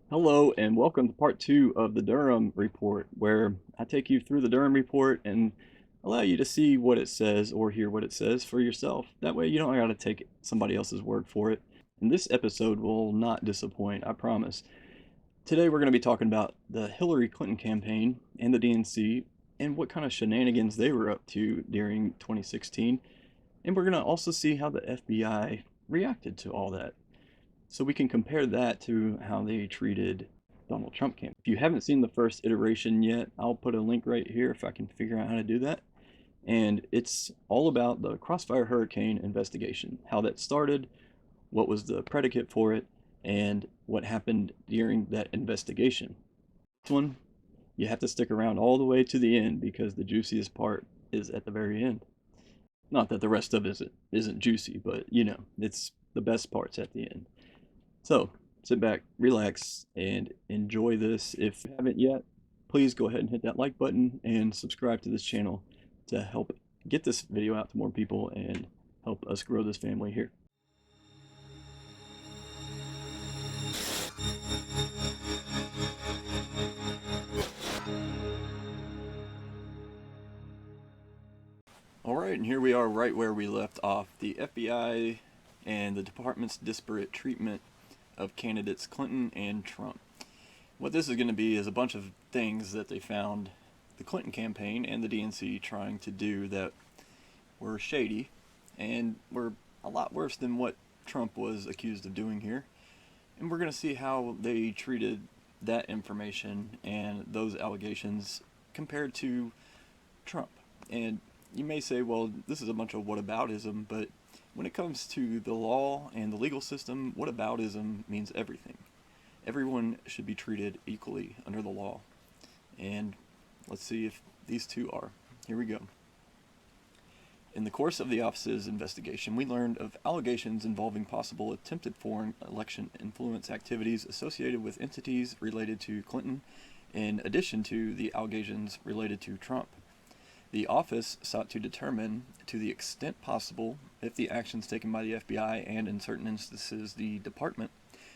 Hello and welcome to part two of the Durham report, where I take you through the Durham report and allow you to see what it says or hear what it says for yourself. That way you don't got to take somebody else's word for it. And this episode will not disappoint, I promise. Today we're going to be talking about the Hillary Clinton campaign and the DNC and what kind of shenanigans they were up to during 2016. And we're going to also see how the FBI reacted to all that. So we can compare that to how they treated Donald Trump campaign. If you haven't seen the first iteration yet, I'll put a link right here if I can figure out how to do that. And it's all about the Crossfire Hurricane investigation, how that started, what was the predicate for it, and what happened during that investigation. This one, you have to stick around all the way to the end because the juiciest part is at the very end. Not that the rest of it isn't juicy, but it's the best parts at the end. So sit back, relax, and enjoy this. If you haven't yet, please go ahead and hit that like button and subscribe to this channel to help get this video out to more people and help us grow this family here. All right, and here we are right where we left off. The FBI and the department's disparate treatment of candidates Clinton and Trump. What this is going to be is a bunch of things that they found the Clinton campaign and the DNC trying to do that were shady and were a lot worse than what Trump was accused of doing here. And we're going to see how they treated that information and those allegations compared to Trump. And you may say, well, this is a bunch of whataboutism, but when it comes to the law and the legal system, whataboutism means everything. Everyone should be treated equally under the law. And let's see if these two are. Here we go. In the course of the office's investigation, we learned of allegations involving possible attempted foreign election influence activities associated with entities related to Clinton, in addition to the allegations related to Trump. The office sought to determine, to the extent possible, if the actions taken by the FBI and, in certain instances, the department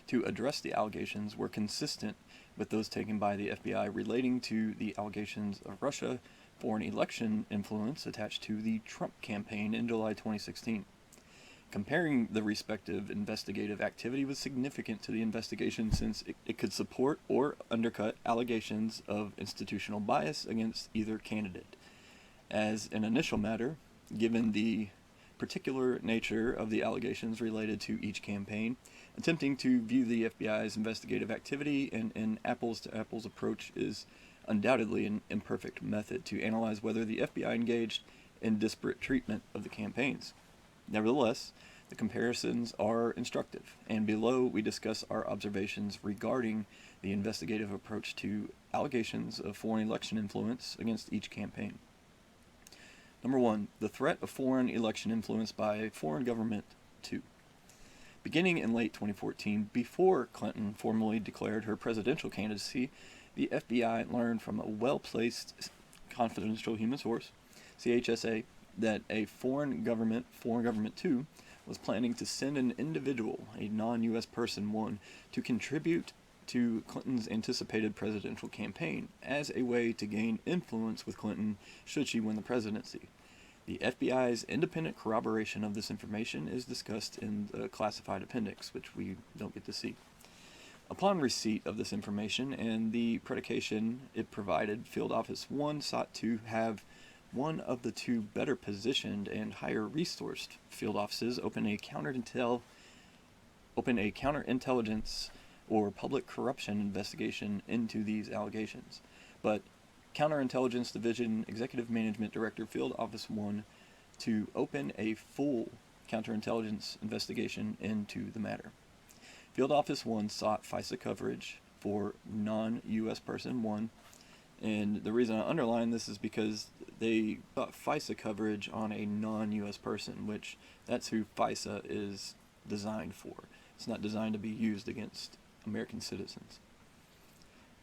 to address the allegations were consistent with those taken by the FBI relating to the allegations of Russia foreign election influence attached to the Trump campaign in July 2016. Comparing the respective investigative activity was significant to the investigation since it could support or undercut allegations of institutional bias against either candidate. As an initial matter, given the particular nature of the allegations related to each campaign, attempting to view the FBI's investigative activity in an apples-to-apples approach is undoubtedly an imperfect method to analyze whether the FBI engaged in disparate treatment of the campaigns. Nevertheless, the comparisons are instructive, and below we discuss our observations regarding the investigative approach to allegations of foreign election influence against each campaign. Number 1. The threat of foreign election influence by a foreign government. 2. Beginning in late 2014, before Clinton formally declared her presidential candidacy, the FBI learned from a well-placed confidential human source, CHSA, that a foreign government 2, was planning to send an individual, a non-U.S. person 1, to contribute to Clinton's anticipated presidential campaign as a way to gain influence with Clinton should she win the presidency. The FBI's independent corroboration of this information is discussed in the classified appendix, which we don't get to see. Upon receipt of this information and the predication it provided, Field Office 1 sought to have one of the two better positioned and higher resourced field offices open a counterintelligence or public corruption investigation into these allegations. But Counterintelligence Division Executive Management Director Field Office 1 to open a full counterintelligence investigation into the matter. Field Office 1 sought FISA coverage for non-U.S. person 1, and the reason I underline this is because they sought FISA coverage on a non-U.S. person, which that's who FISA is designed for. It's not designed to be used against American citizens.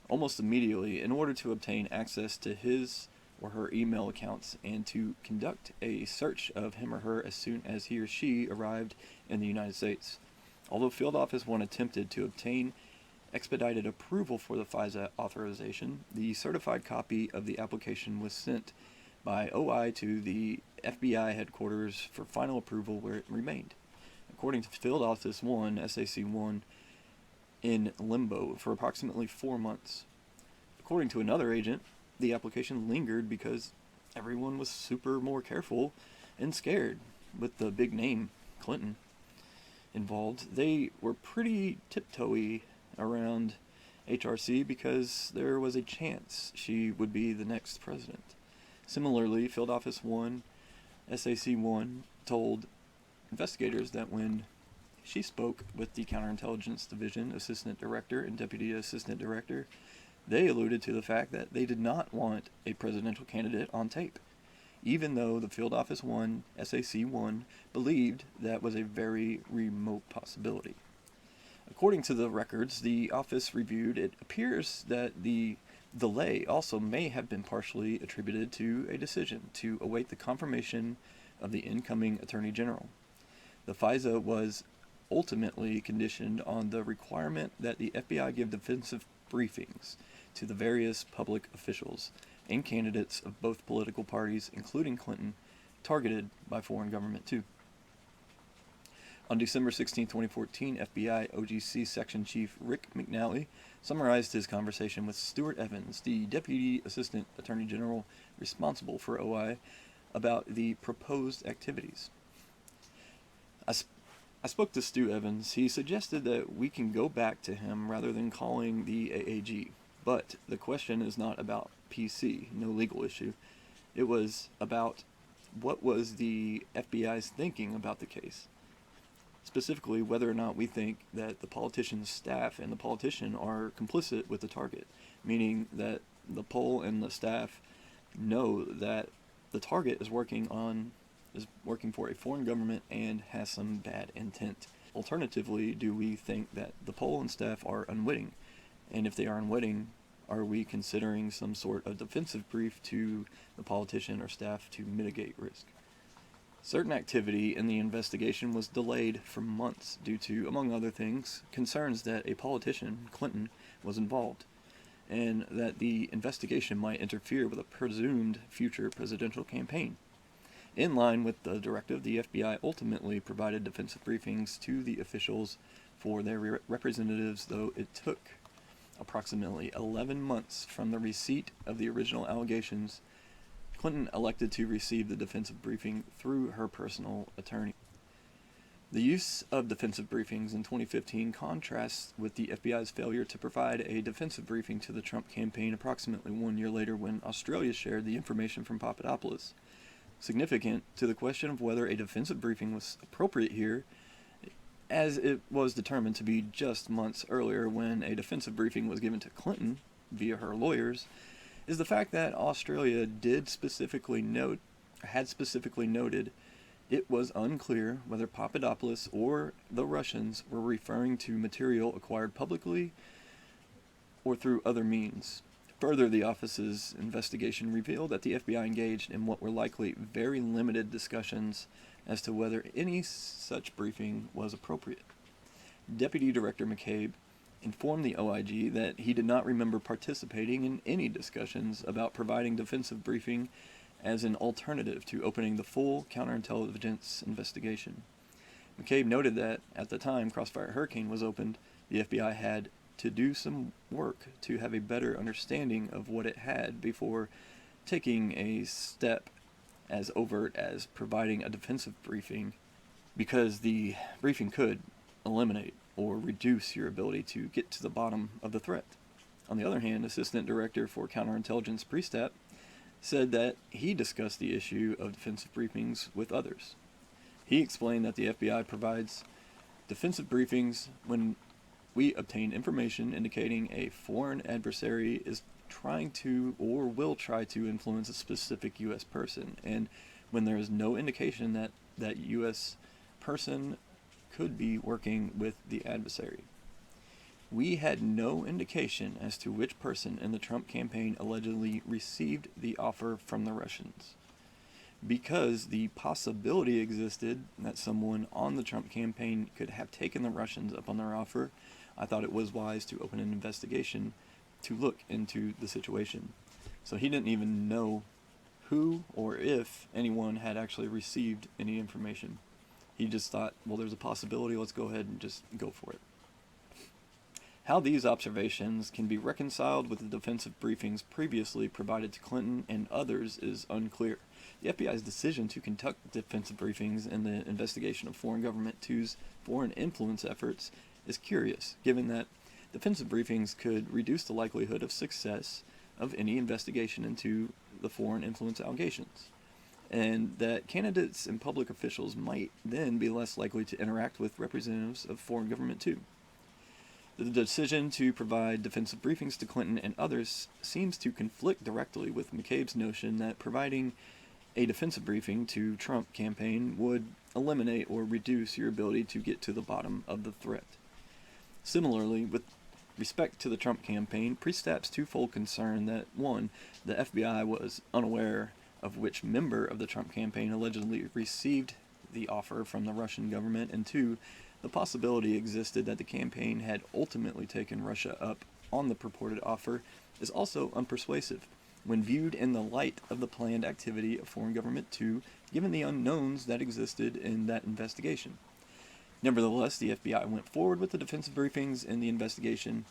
Almost immediately, in order to obtain access to his or her email accounts and to conduct a search of him or her as soon as he or she arrived in the United States. Although Field Office 1 attempted to obtain expedited approval for the FISA authorization, the certified copy of the application was sent by OI to the FBI headquarters for final approval, where it remained, according to Field Office 1, SAC 1, in limbo for approximately 4 months. According to another agent, the application lingered because everyone was super more careful and scared with the big name Clinton involved. They were pretty tiptoey around HRC because there was a chance she would be the next president. Similarly, Field Office 1, SAC 1, told investigators that when she spoke with the Counterintelligence Division Assistant Director and Deputy Assistant Director, they alluded to the fact that they did not want a presidential candidate on tape, even though the Field Office 1, SAC 1, believed that was a very remote possibility. According to the records the office reviewed, it appears that the delay also may have been partially attributed to a decision to await the confirmation of the incoming Attorney General. The FISA was ultimately conditioned on the requirement that the FBI give defensive briefings to the various public officials and candidates of both political parties, including Clinton, targeted by foreign government too. On December 16, 2014, FBI OGC Section Chief Rick McNally summarized his conversation with Stuart Evans, the Deputy Assistant Attorney General responsible for OI, about the proposed activities. I spoke to Stu Evans. He suggested that we can go back to him rather than calling the AAG. But the question is not about PC, no legal issue. It was about what was the FBI's thinking about the case. Specifically, whether or not we think that the politician's staff and the politician are complicit with the target, meaning that the poll and the staff know that the target is working for a foreign government and has some bad intent. Alternatively, do we think that the poll and staff are unwitting? And if they are unwitting, are we considering some sort of defensive brief to the politician or staff to mitigate risk? Certain activity in the investigation was delayed for months due to, among other things, concerns that a politician, Clinton, was involved, and that the investigation might interfere with a presumed future presidential campaign. In line with the directive, the FBI ultimately provided defensive briefings to the officials for their representatives, though it took approximately 11 months from the receipt of the original allegations. Clinton elected to receive the defensive briefing through her personal attorney. The use of defensive briefings in 2015 contrasts with the FBI's failure to provide a defensive briefing to the Trump campaign approximately 1 year later when Australia shared the information from Papadopoulos. Significant to the question of whether a defensive briefing was appropriate here, as it was determined to be just months earlier when a defensive briefing was given to Clinton via her lawyers, is the fact that Australia had specifically noted it was unclear whether Papadopoulos or the Russians were referring to material acquired publicly or through other means. Further, the office's investigation revealed that the FBI engaged in what were likely very limited discussions as to whether any such briefing was appropriate. Deputy Director McCabe informed the OIG that he did not remember participating in any discussions about providing defensive briefing as an alternative to opening the full counterintelligence investigation. McCabe noted that at the time Crossfire Hurricane was opened, the FBI had to do some work to have a better understanding of what it had before taking a step as overt as providing a defensive briefing, because the briefing could eliminate or reduce your ability to get to the bottom of the threat. On the other hand, Assistant Director for Counterintelligence Priestap said that he discussed the issue of defensive briefings with others. He explained that the FBI provides defensive briefings when we obtain information indicating a foreign adversary is trying to or will try to influence a specific U.S. person, and when there is no indication that that U.S. person could be working with the adversary. We had no indication as to which person in the Trump campaign allegedly received the offer from the Russians. Because the possibility existed that someone on the Trump campaign could have taken the Russians up on their offer, I thought it was wise to open an investigation to look into the situation. So he didn't even know who or if anyone had actually received any information. He just thought, well, there's a possibility, let's go ahead and just go for it. How these observations can be reconciled with the defensive briefings previously provided to Clinton and others is unclear. The FBI's decision to conduct defensive briefings in the investigation of Foreign Government II's foreign influence efforts is curious, given that defensive briefings could reduce the likelihood of success of any investigation into the foreign influence allegations, and that candidates and public officials might then be less likely to interact with representatives of Foreign Government II. The decision to provide defensive briefings to Clinton and others seems to conflict directly with McCabe's notion that providing a defensive briefing to Trump campaign would eliminate or reduce your ability to get to the bottom of the threat. Similarly, with respect to the Trump campaign, Priestap's twofold concern that, one, the FBI was unaware of which member of the Trump campaign allegedly received the offer from the Russian government, and two, the possibility existed that the campaign had ultimately taken Russia up on the purported offer, is also unpersuasive when viewed in the light of the planned activity of Foreign Government II, given the unknowns that existed in that investigation. Nevertheless, the FBI went forward with the defensive briefings in the investigation,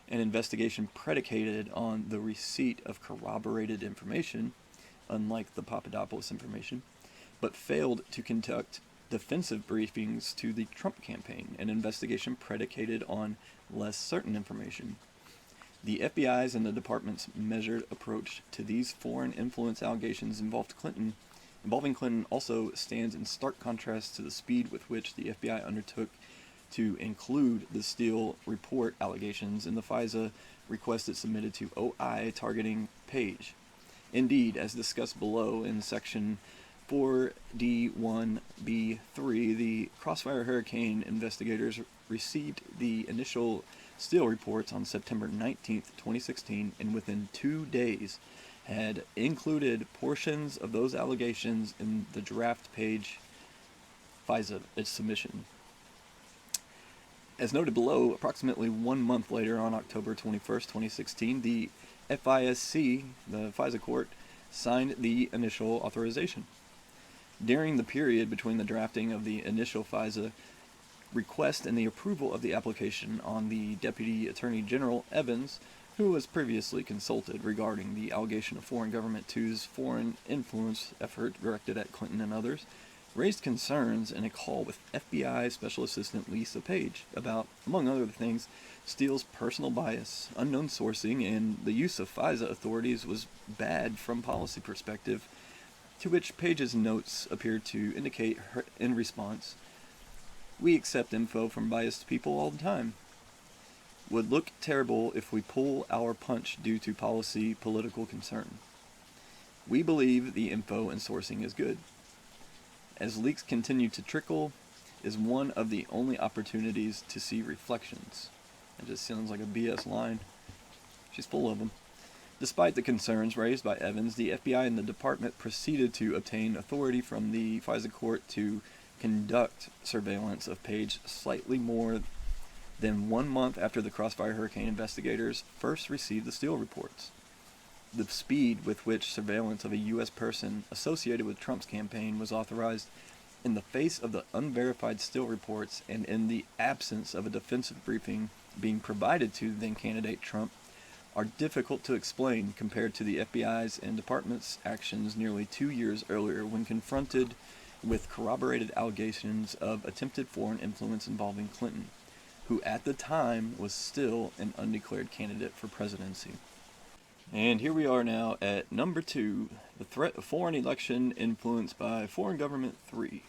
an investigation predicated on the receipt of corroborated information, unlike the Papadopoulos information, but failed to conduct defensive briefings to the Trump campaign, an investigation predicated on less certain information. The FBI's and the department's measured approach to these foreign influence allegations involving Clinton also stands in stark contrast to the speed with which the FBI undertook to include the Steele report allegations in the FISA request it submitted to OI targeting Page. Indeed, as discussed below in section 4D1B3, the Crossfire Hurricane investigators received the initial Steele reports on September 19, 2016, and within 2 days had included portions of those allegations in the draft Page FISA submission. As noted below, approximately 1 month later, on October 21, 2016, the FISC, the FISA court, signed the initial authorization. During the period between the drafting of the initial FISA request and the approval of the application on the Deputy Attorney General Evans, who was previously consulted regarding the allegation of Foreign Government II's foreign influence effort directed at Clinton and others, raised concerns in a call with FBI Special Assistant Lisa Page about, among other things, Steele's personal bias, unknown sourcing, and the use of FISA authorities was bad from policy perspective, to which Page's notes appeared to indicate her in response, "We accept info from biased people all the time. Would look terrible if we pull our punch due to political concern. We believe the info and sourcing is good. As leaks continue to trickle, is one of the only opportunities to see reflections." That just sounds like a BS line. She's full of them. Despite the concerns raised by Evans, the FBI and the department proceeded to obtain authority from the FISA court to conduct surveillance of Page slightly more than 1 month after the Crossfire Hurricane investigators first received the Steele reports. The speed with which surveillance of a U.S. person associated with Trump's campaign was authorized in the face of the unverified Steele reports and in the absence of a defensive briefing being provided to then-candidate Trump are difficult to explain compared to the FBI's and department's actions nearly 2 years earlier when confronted with corroborated allegations of attempted foreign influence involving Clinton, who at the time was still an undeclared candidate for presidency. And here we are now at number 2, the threat of foreign election influence by Foreign Government III.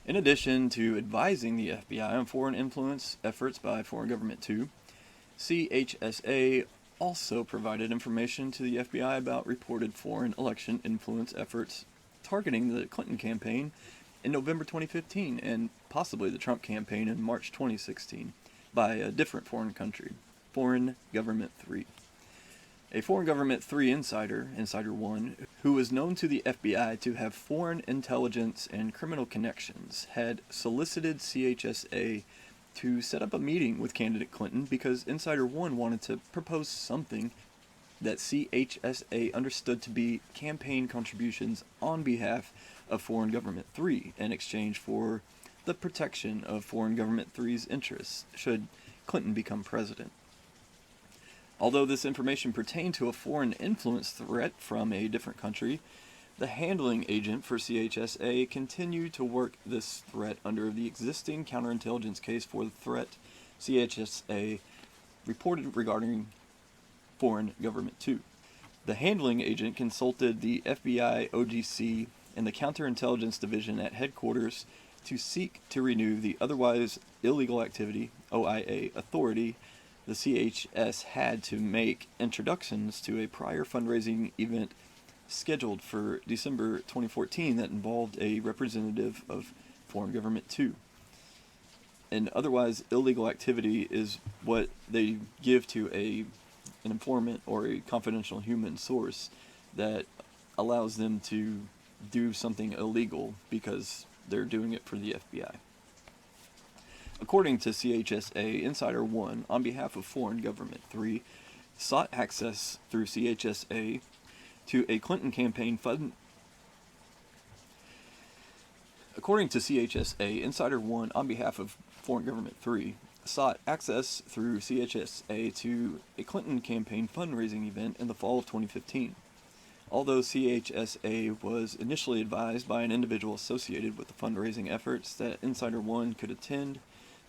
In addition to advising the FBI on foreign influence efforts by Foreign Government II, CHSA also provided information to the FBI about reported foreign election influence efforts targeting the Clinton campaign in November 2015 and possibly the Trump campaign in March 2016 by a different foreign country, Foreign Government III. A Foreign Government III insider, Insider 1, who was known to the FBI to have foreign intelligence and criminal connections, had solicited CHSA to set up a meeting with candidate Clinton because Insider 1 wanted to propose something that CHSA understood to be campaign contributions on behalf of Foreign Government 3 in exchange for the protection of Foreign Government 3's interests should Clinton become president. Although this information pertained to a foreign influence threat from a different country, the handling agent for CHSA continued to work this threat under the existing counterintelligence case for the threat CHSA reported regarding Foreign Government 2. The handling agent consulted the FBI, OGC, and the Counterintelligence Division at headquarters to seek to renew the otherwise illegal activity, OIA, authority the CHS had to make introductions to a prior fundraising event scheduled for December 2014 that involved a representative of Foreign Government 2. An otherwise illegal activity is what they give to an informant or a confidential human source that allows them to do something illegal because they're doing it for the FBI. According to CHSA, Insider 1, on behalf of Foreign Government 3, sought access through CHSA to a Clinton campaign fund. According to CHSA, Insider 1, on behalf of Foreign Government 3, sought access through CHSA to a Clinton campaign fundraising event in the fall of 2015. Although CHSA was initially advised by an individual associated with the fundraising efforts that Insider 1 could attend,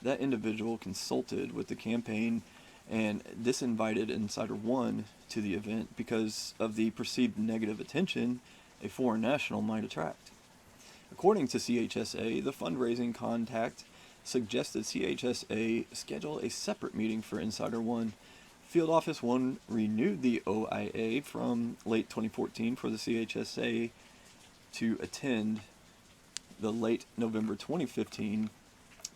that individual consulted with the campaign and disinvited Insider 1 to the event because of the perceived negative attention a foreign national might attract. According to CHSA, the fundraising contact suggested CHSA schedule a separate meeting for Insider 1. Field Office 1 renewed the OIA from late 2014 for the CHSA to attend the late November 2015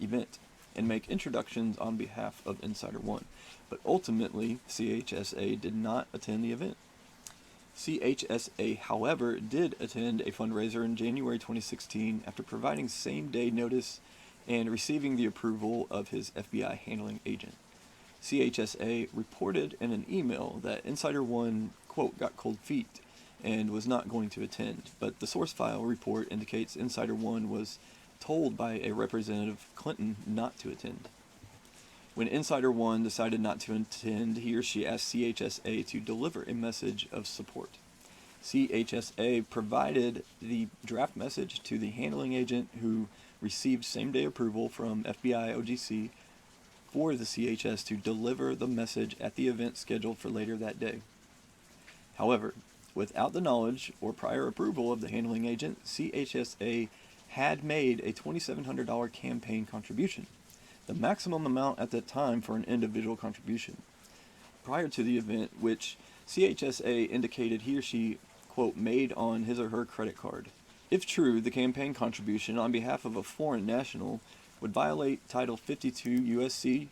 event and make introductions on behalf of Insider 1. But ultimately, CHSA did not attend the event. CHSA, however, did attend a fundraiser in January 2016 after providing same-day notice and receiving the approval of his FBI handling agent. CHSA reported in an email that Insider 1, quote, got cold feet and was not going to attend, but the source file report indicates Insider 1 was told by a representative Clinton not to attend. When Insider 1 decided not to attend, he or she asked CHSA to deliver a message of support. CHSA provided the draft message to the handling agent who received same-day approval from FBI OGC for the CHS to deliver the message at the event scheduled for later that day. However, without the knowledge or prior approval of the handling agent, CHSA had made a $2,700 campaign contribution, the maximum amount at that time for an individual contribution, prior to the event, which CHSA indicated he or she, quote, made on his or her credit card. If true, the campaign contribution on behalf of a foreign national would violate Title 52 U.S.C.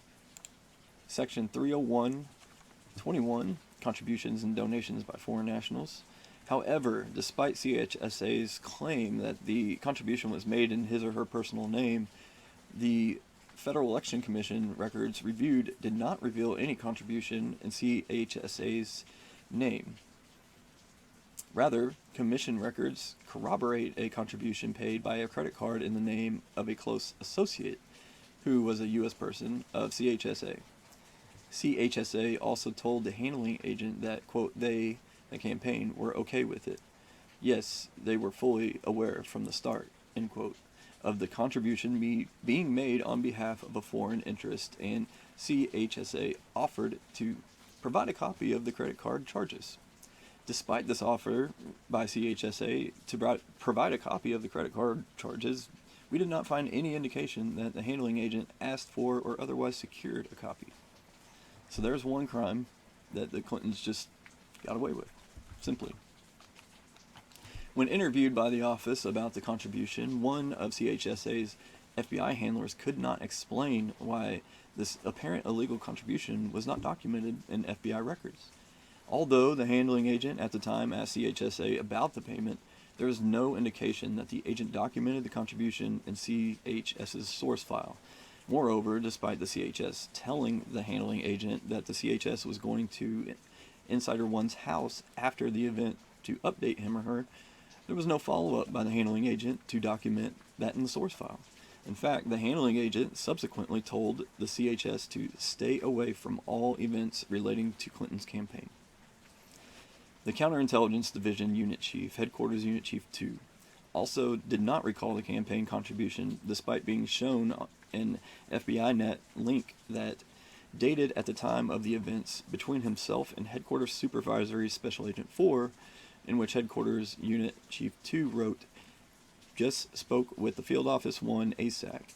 Section 301(21), contributions and donations by foreign nationals. However, despite CHSA's claim that the contribution was made in his or her personal name, the Federal Election Commission records reviewed did not reveal any contribution in CHSA's name. Rather, Commission records corroborate a contribution paid by a credit card in the name of a close associate, who was a U.S. person of CHSA. CHSA also told the handling agent that, quote, they, the campaign, were okay with it. Yes, they were fully aware from the start, end quote, of the contribution being made on behalf of a foreign interest, and CHSA offered to provide a copy of the credit card charges. Despite this offer by CHSA to provide a copy of the credit card charges, we did not find any indication that the handling agent asked for or otherwise secured a copy. So there's one crime that the Clintons just got away with, simply. When interviewed by the office about the contribution, one of CHSA's FBI handlers could not explain why this apparent illegal contribution was not documented in FBI records. Although the handling agent at the time asked CHSA about the payment, there is no indication that the agent documented the contribution in CHS's source file. Moreover, despite the CHS telling the handling agent that the CHS was going to Insider One's house after the event to update him or her, there was no follow-up by the handling agent to document that in the source file. In fact, the handling agent subsequently told the CHS to stay away from all events relating to Clinton's campaign. The Counterintelligence Division Unit Chief, Headquarters Unit Chief 2, also did not recall the campaign contribution despite being shown an FBI net link that dated at the time of the events between himself and Headquarters Supervisory Special Agent 4, in which Headquarters Unit Chief 2 wrote, "Just spoke with the Field Office 1 ASAC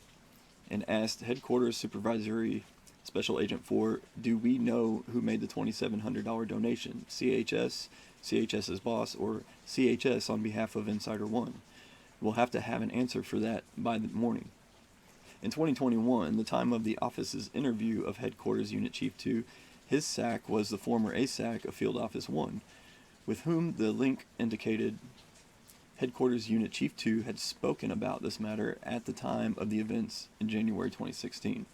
and asked Headquarters Supervisory Special Agent 4, do we know who made the $2,700 donation? CHS, CHS's boss, or CHS on behalf of Insider One? We'll have to have an answer for that by the morning." In 2021, the time of the office's interview of Headquarters Unit Chief 2, his SAC was the former ASAC of Field Office 1, with whom the link indicated Headquarters Unit Chief 2 had spoken about this matter at the time of the events in January 2016.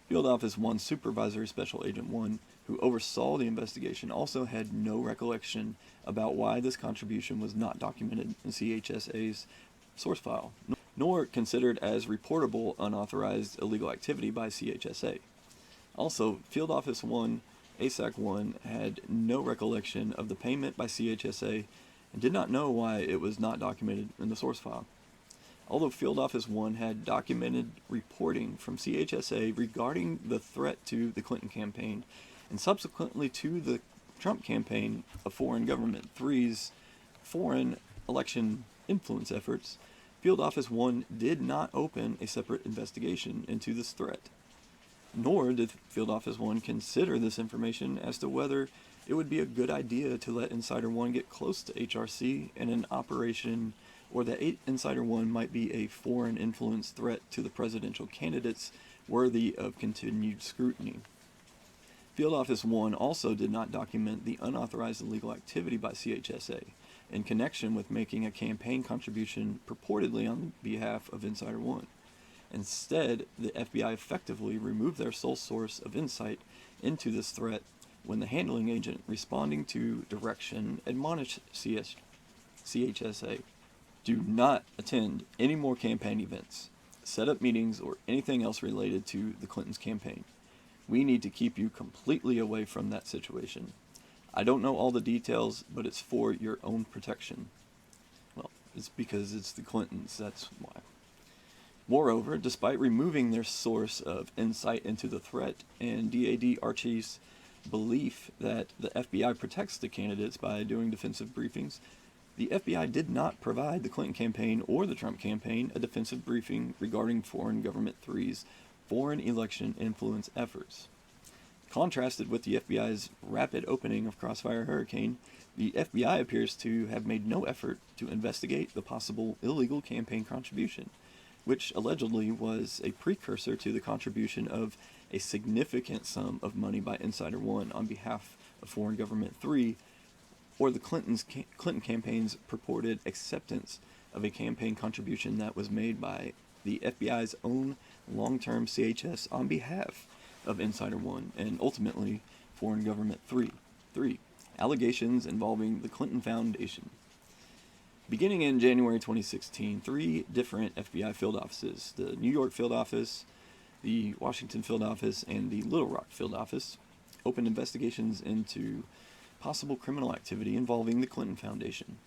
Field Office 1 Supervisory Special Agent 1, who oversaw the investigation, also had no recollection about why this contribution was not documented in CHSA's source file, nor considered as reportable unauthorized illegal activity by CHSA. Also, Field Office 1 ASAC 1 had no recollection of the payment by CHSA and did not know why it was not documented in the source file. Although Field Office 1 had documented reporting from CHSA regarding the threat to the Clinton campaign and subsequently to the Trump campaign of foreign government three's foreign election influence efforts, Field Office 1 did not open a separate investigation into this threat. Nor did Field Office 1 consider this information as to whether it would be a good idea to let Insider 1 get close to HRC in an operation, or that Insider 1 might be a foreign influence threat to the presidential candidates worthy of continued scrutiny. Field Office 1 also did not document the unauthorized illegal activity by CHSA in connection with making a campaign contribution purportedly on behalf of Insider 1. Instead, the FBI effectively removed their sole source of insight into this threat when the handling agent responding to direction admonished CHSA, "Do not attend any more campaign events, set up meetings, or anything else related to the Clintons' campaign. We need to keep you completely away from that situation. I don't know all the details, but it's for your own protection." Well, it's because it's the Clintons, that's why. Moreover, despite removing their source of insight into the threat and DAD Archie's belief that the FBI protects the candidates by doing defensive briefings, the FBI did not provide the Clinton campaign or the Trump campaign a defensive briefing regarding Foreign Government Three's foreign election influence efforts. Contrasted with the FBI's rapid opening of Crossfire Hurricane, the FBI appears to have made no effort to investigate the possible illegal campaign contribution, which allegedly was a precursor to the contribution of a significant sum of money by Insider One on behalf of Foreign Government 3, or the Clinton campaign's purported acceptance of a campaign contribution that was made by the FBI's own long-term CHS on behalf of Insider One and ultimately Foreign Government 3. Allegations involving the Clinton Foundation. Beginning in January 2016, 3 different FBI field offices, the New York Field Office, the Washington Field Office, and the Little Rock Field Office, opened investigations into possible criminal activity involving the Clinton Foundation.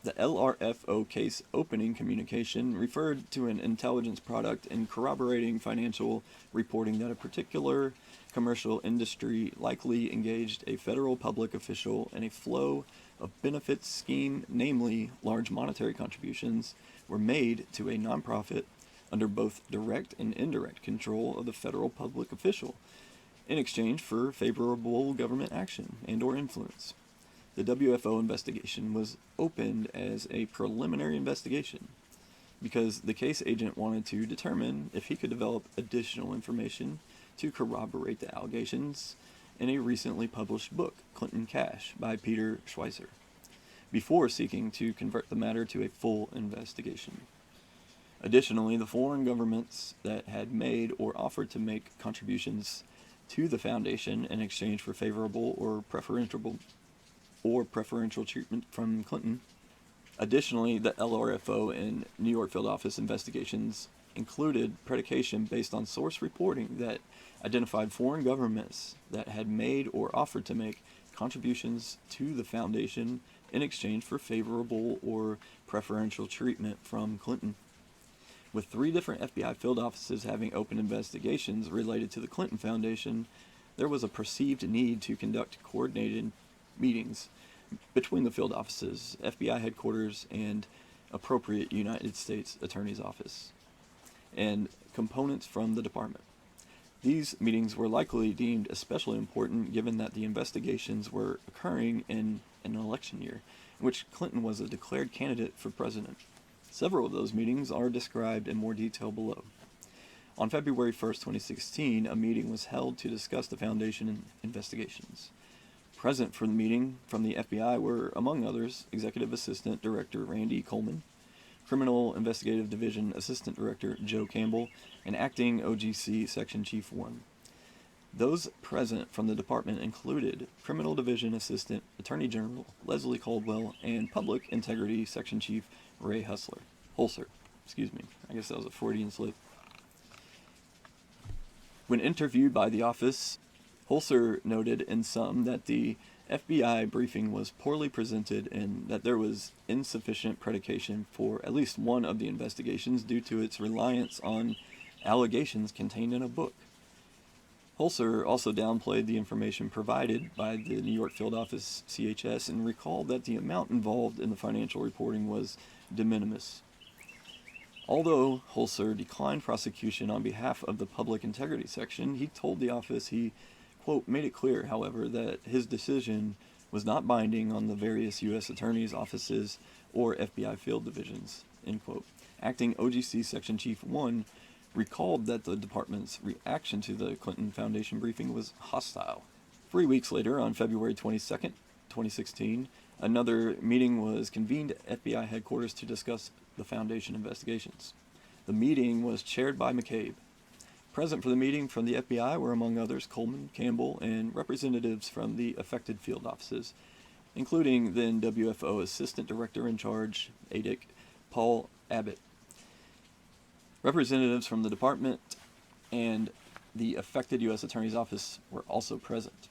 The LRFO case opening communication referred to an intelligence product and corroborating financial reporting that a particular commercial industry likely engaged a federal public official in a flow of benefits scheme, namely large monetary contributions, were made to a nonprofit under both direct and indirect control of the federal public official in exchange for favorable government action and or influence. The WFO investigation was opened as a preliminary investigation because the case agent wanted to determine if he could develop additional information to corroborate the allegations in a recently published book, Clinton Cash, by Peter Schweizer, before seeking to convert the matter to a full investigation. Additionally, the foreign governments that had made or offered to make contributions to the foundation in exchange for favorable or preferential treatment from Clinton. Additionally, the LRFO and New York field office investigations included predication based on source reporting that identified foreign governments that had made or offered to make contributions to the foundation in exchange for favorable or preferential treatment from Clinton. With 3 different FBI field offices having open investigations related to the Clinton Foundation, there was a perceived need to conduct coordinated meetings between the field offices, FBI headquarters, and appropriate United States Attorney's Office, and components from the department. These meetings were likely deemed especially important given that the investigations were occurring in an election year, in which Clinton was a declared candidate for president. Several of those meetings are described in more detail below. On February 1st, 2016, a meeting was held to discuss the foundation investigations. Present for the meeting from the FBI were, among others, Executive Assistant Director Randy Coleman, Criminal Investigative Division Assistant Director Joe Campbell, and Acting OGC Section Chief 1. Those present from the department included Criminal Division Assistant Attorney General Leslie Caldwell and Public Integrity Section Chief Ray Holzer. I guess that was a Freudian slip. When interviewed by the office, Holzer noted in sum that the FBI briefing was poorly presented and that there was insufficient predication for at least one of the investigations due to its reliance on allegations contained in a book. Holzer also downplayed the information provided by the New York field office CHS and recalled that the amount involved in the financial reporting was de minimis. Although Holzer declined prosecution on behalf of the Public Integrity Section, he told the office he, quote, made it clear, however, that his decision was not binding on the various U.S. attorneys' offices or FBI field divisions, end quote. Acting OGC Section Chief 1 recalled that the department's reaction to the Clinton Foundation briefing was hostile. 3 weeks later, on February 22nd, 2016, another meeting was convened at FBI headquarters to discuss the Foundation investigations. The meeting was chaired by McCabe. Present for the meeting from the FBI were, among others, Coleman, Campbell, and representatives from the affected field offices, including then WFO Assistant Director in Charge, ADIC, Paul Abbott. Representatives from the department and the affected U.S. Attorney's Office were also present.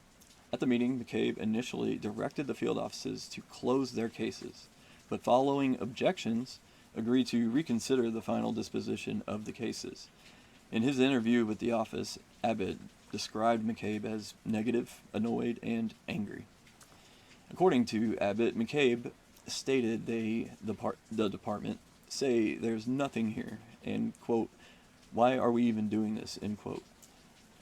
At the meeting, McCabe initially directed the field offices to close their cases, but following objections, agreed to reconsider the final disposition of the cases. In his interview with the office, Abbott described McCabe as negative, annoyed, and angry. According to Abbott, McCabe stated the department say there's nothing here, and, quote, why are we even doing this, end quote.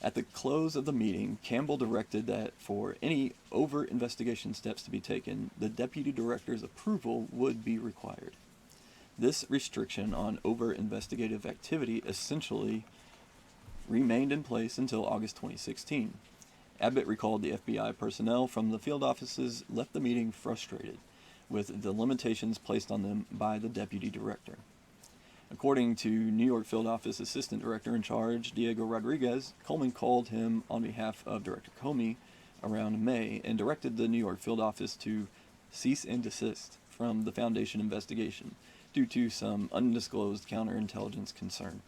At the close of the meeting, Campbell directed that for any overt investigation steps to be taken, the deputy director's approval would be required. This restriction on overt investigative activity essentially remained in place until August 2016. Abbott recalled the FBI personnel from the field offices left the meeting frustrated with the limitations placed on them by the deputy director. According to New York Field Office Assistant Director in Charge, Diego Rodriguez, Coleman called him on behalf of Director Comey around May and directed the New York Field Office to cease and desist from the Foundation investigation due to some undisclosed counterintelligence concern.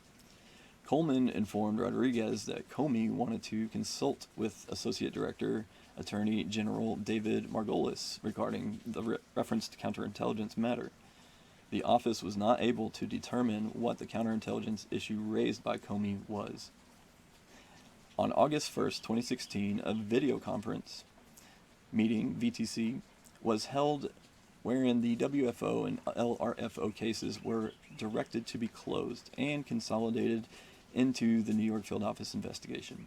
Coleman informed Rodriguez that Comey wanted to consult with Associate Director Attorney General David Margolis regarding the referenced counterintelligence matter. The office was not able to determine what the counterintelligence issue raised by Comey was. On August 1st, 2016, a video conference meeting, VTC, was held wherein the WFO and LRFO cases were directed to be closed and consolidated into the New York Field Office investigation.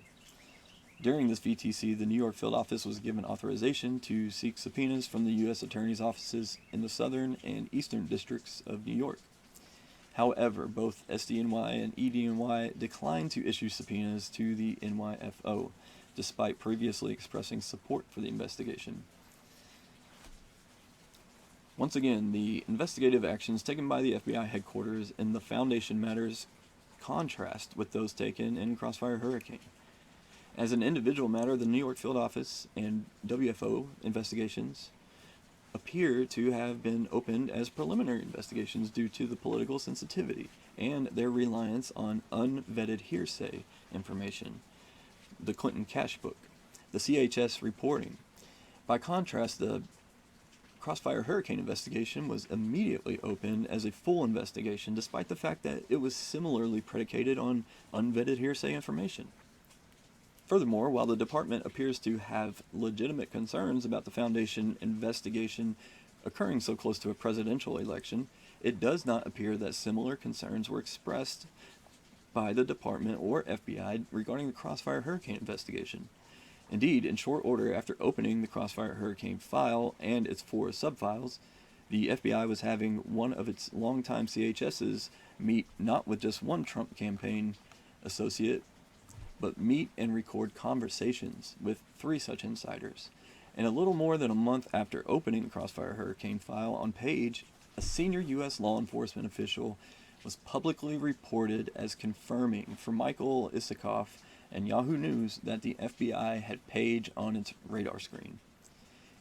During this VTC, the New York Field Office was given authorization to seek subpoenas from the U.S. Attorney's offices in the Southern and Eastern Districts of New York. However, both SDNY and EDNY declined to issue subpoenas to the NYFO, despite previously expressing support for the investigation. Once again, the investigative actions taken by the FBI headquarters in the Foundation matters contrast with those taken in Crossfire Hurricane. As an individual matter, the New York Field Office and WFO investigations appear to have been opened as preliminary investigations due to the political sensitivity and their reliance on unvetted hearsay information, the Clinton cash book, the CHS reporting. By contrast, the Crossfire Hurricane investigation was immediately opened as a full investigation, despite the fact that it was similarly predicated on unvetted hearsay information. Furthermore, while the department appears to have legitimate concerns about the Foundation investigation occurring so close to a presidential election, it does not appear that similar concerns were expressed by the department or FBI regarding the Crossfire Hurricane investigation. Indeed, in short order after opening the Crossfire Hurricane file and its 4 subfiles, the FBI was having one of its longtime CHSs meet not with just one Trump campaign associate, but meet and record conversations with 3 such insiders. And a little more than a month after opening the Crossfire Hurricane file on Page, a senior U.S. law enforcement official was publicly reported as confirming for Michael Isikoff and Yahoo News that the FBI had Page on its radar screen.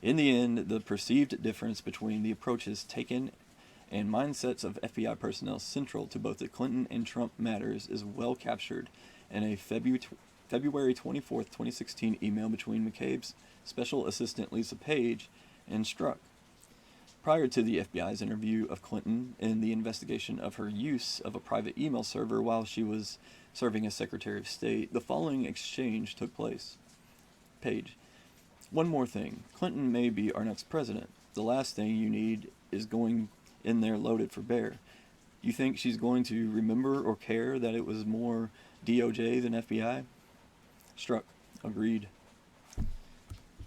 In the end, the perceived difference between the approaches taken and mindsets of FBI personnel central to both the Clinton and Trump matters is well captured in a February 24, 2016 email between McCabe's Special Assistant Lisa Page and Strzok. Prior to the FBI's interview of Clinton in the investigation of her use of a private email server while she was serving as Secretary of State, the following exchange took place. Page: "One more thing. Clinton may be our next president. The last thing you need is going in there loaded for bear. You think she's going to remember or care that it was more DOJ than FBI?" Strzok: "Agreed."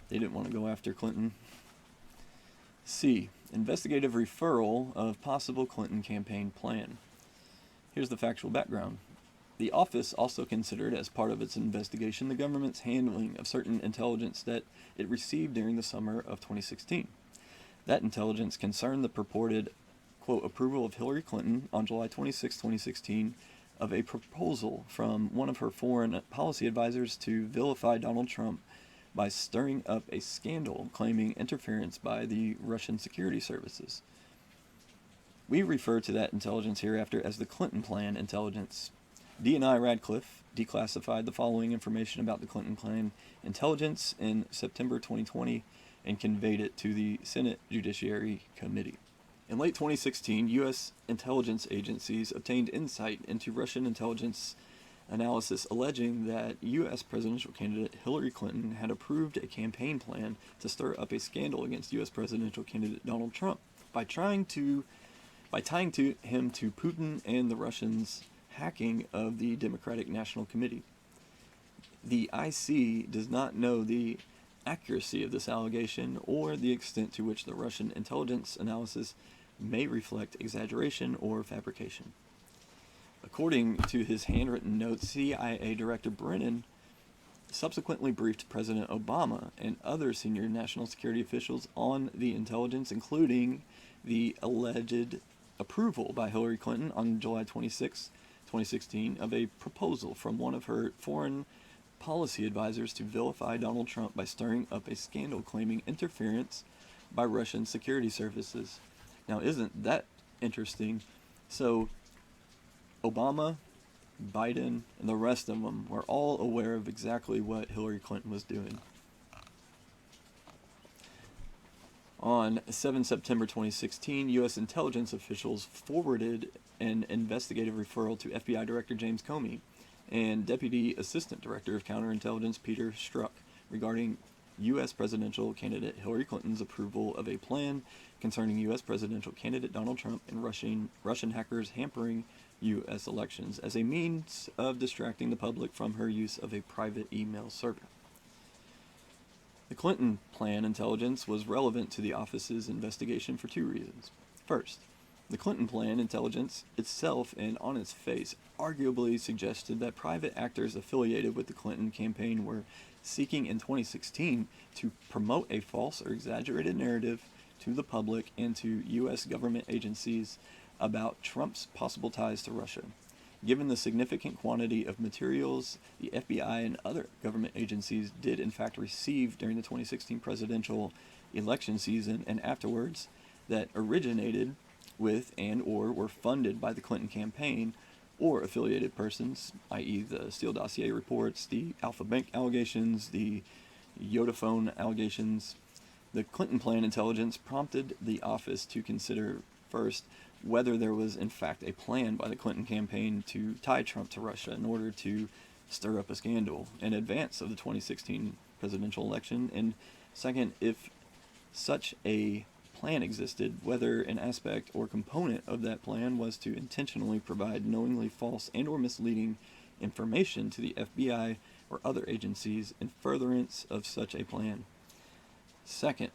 They didn't want to go after Clinton. C. Investigative referral of possible Clinton campaign plan. Here's the factual background. The office also considered as part of its investigation the government's handling of certain intelligence that it received during the summer of 2016. That intelligence concerned the purported, quote, approval of Hillary Clinton on July 26, 2016, of a proposal from one of her foreign policy advisors to vilify Donald Trump by stirring up a scandal claiming interference by the Russian security services. We refer to that intelligence hereafter as the Clinton Plan intelligence. DNI Radcliffe declassified the following information about the Clinton Plan intelligence in September 2020 and conveyed it to the Senate Judiciary Committee. In late 2016, U.S. intelligence agencies obtained insight into Russian intelligence analysis alleging that U.S. presidential candidate Hillary Clinton had approved a campaign plan to stir up a scandal against U.S. presidential candidate Donald Trump by tying him to Putin and the Russians' hacking of the Democratic National Committee. The IC does not know the accuracy of this allegation or the extent to which the Russian intelligence analysis may reflect exaggeration or fabrication. According to his handwritten notes, CIA Director Brennan subsequently briefed President Obama and other senior national security officials on the intelligence, including the alleged approval by Hillary Clinton on July 26, 2016, of a proposal from one of her foreign policy advisors to vilify Donald Trump by stirring up a scandal claiming interference by Russian security services. Now, isn't that interesting? So, Obama, Biden, and the rest of them were all aware of exactly what Hillary Clinton was doing. On 7 September 2016, U.S. intelligence officials forwarded an investigative referral to FBI Director James Comey and Deputy Assistant Director of Counterintelligence Peter Strzok regarding U.S. presidential candidate Hillary Clinton's approval of a plan concerning U.S. presidential candidate Donald Trump and Russian hackers hampering U.S. elections as a means of distracting the public from her use of a private email server. The Clinton Plan intelligence was relevant to the office's investigation for 2 reasons. First, the Clinton Plan intelligence itself and on its face arguably suggested that private actors affiliated with the Clinton campaign were seeking in 2016 to promote a false or exaggerated narrative to the public and to U.S. government agencies about Trump's possible ties to Russia. Given the significant quantity of materials the FBI and other government agencies did in fact receive during the 2016 presidential election season and afterwards that originated with and or were funded by the Clinton campaign or affiliated persons, i.e. the Steele dossier reports, the Alpha Bank allegations, the Yodaphone allegations, the Clinton plan intelligence prompted the office to consider first whether there was in fact a plan by the Clinton campaign to tie Trump to Russia in order to stir up a scandal in advance of the 2016 presidential election, and second, if such a plan existed, whether an aspect or component of that plan was to intentionally provide knowingly false and or misleading information to the FBI or other agencies in furtherance of such a plan. Second,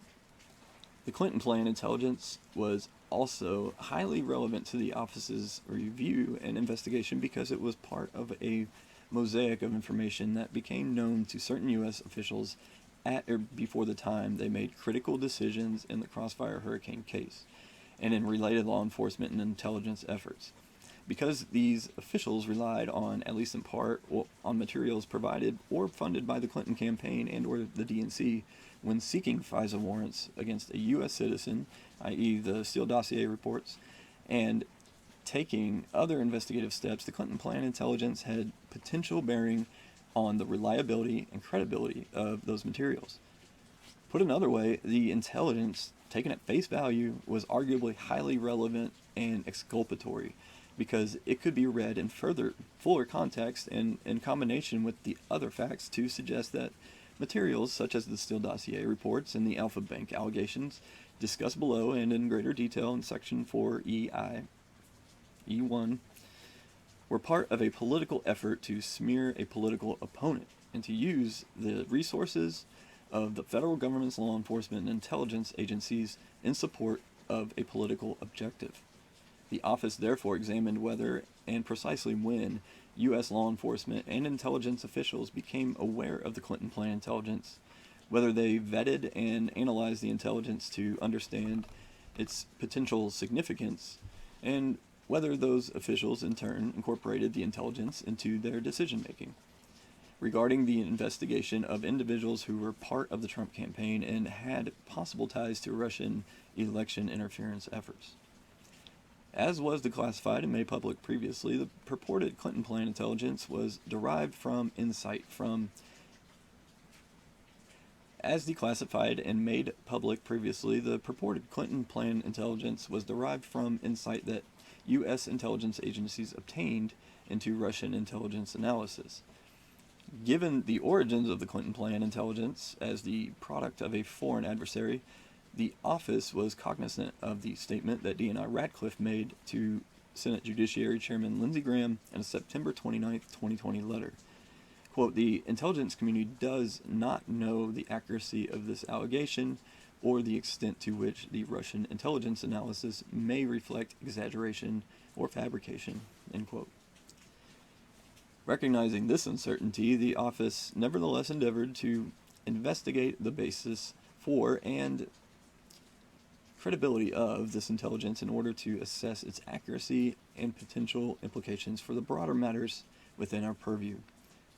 the Clinton plan intelligence was also highly relevant to the office's review and investigation because it was part of a mosaic of information that became known to certain U.S. officials at or before the time they made critical decisions in the Crossfire Hurricane case and in related law enforcement and intelligence efforts. Because these officials relied on, at least in part, on materials provided or funded by the Clinton campaign and or the DNC when seeking FISA warrants against a U.S. citizen, i.e. the Steele dossier reports, and taking other investigative steps, the Clinton plan intelligence had potential bearing on the reliability and credibility of those materials. Put another way, the intelligence, taken at face value, was arguably highly relevant and exculpatory because it could be read in fuller context and in combination with the other facts to suggest that materials such as the Steele dossier reports and the Alpha Bank allegations discussed below and in greater detail in Section 4E1 were part of a political effort to smear a political opponent and to use the resources of the federal government's law enforcement and intelligence agencies in support of a political objective. The office therefore examined whether and precisely when U.S. law enforcement and intelligence officials became aware of the Clinton plan intelligence, whether they vetted and analyzed the intelligence to understand its potential significance, and whether those officials in turn incorporated the intelligence into their decision-making. Regarding the investigation of individuals who were part of the Trump campaign and had possible ties to Russian election interference efforts. As was declassified and made public previously, the purported Clinton plan intelligence was derived from insight from. As declassified and made public previously, the purported Clinton plan intelligence was derived from insight that U.S. intelligence agencies obtained into Russian intelligence analysis. Given the origins of the Clinton plan intelligence as the product of a foreign adversary, the office was cognizant of the statement that DNI Ratcliffe made to Senate Judiciary Chairman Lindsey Graham in a September 29, 2020 letter. Quote, "The intelligence community does not know the accuracy of this allegation or the extent to which the Russian intelligence analysis may reflect exaggeration or fabrication," end quote. Recognizing this uncertainty, the office nevertheless endeavored to investigate the basis for and credibility of this intelligence in order to assess its accuracy and potential implications for the broader matters within our purview.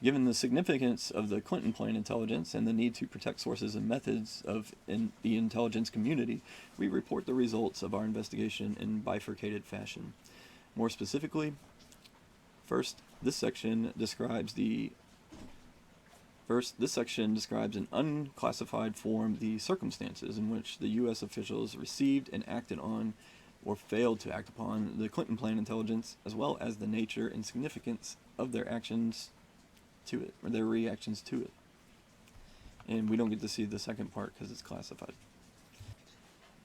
Given the significance of the Clinton plan intelligence and the need to protect sources and methods in the intelligence community, we report the results of our investigation in bifurcated fashion. More specifically, first, this section describes in unclassified form the circumstances in which the U.S. officials received and acted on or failed to act upon the Clinton plan intelligence, as well as the nature and significance of their actions to it, or their reactions to it. And we don't get to see the second part because it's classified.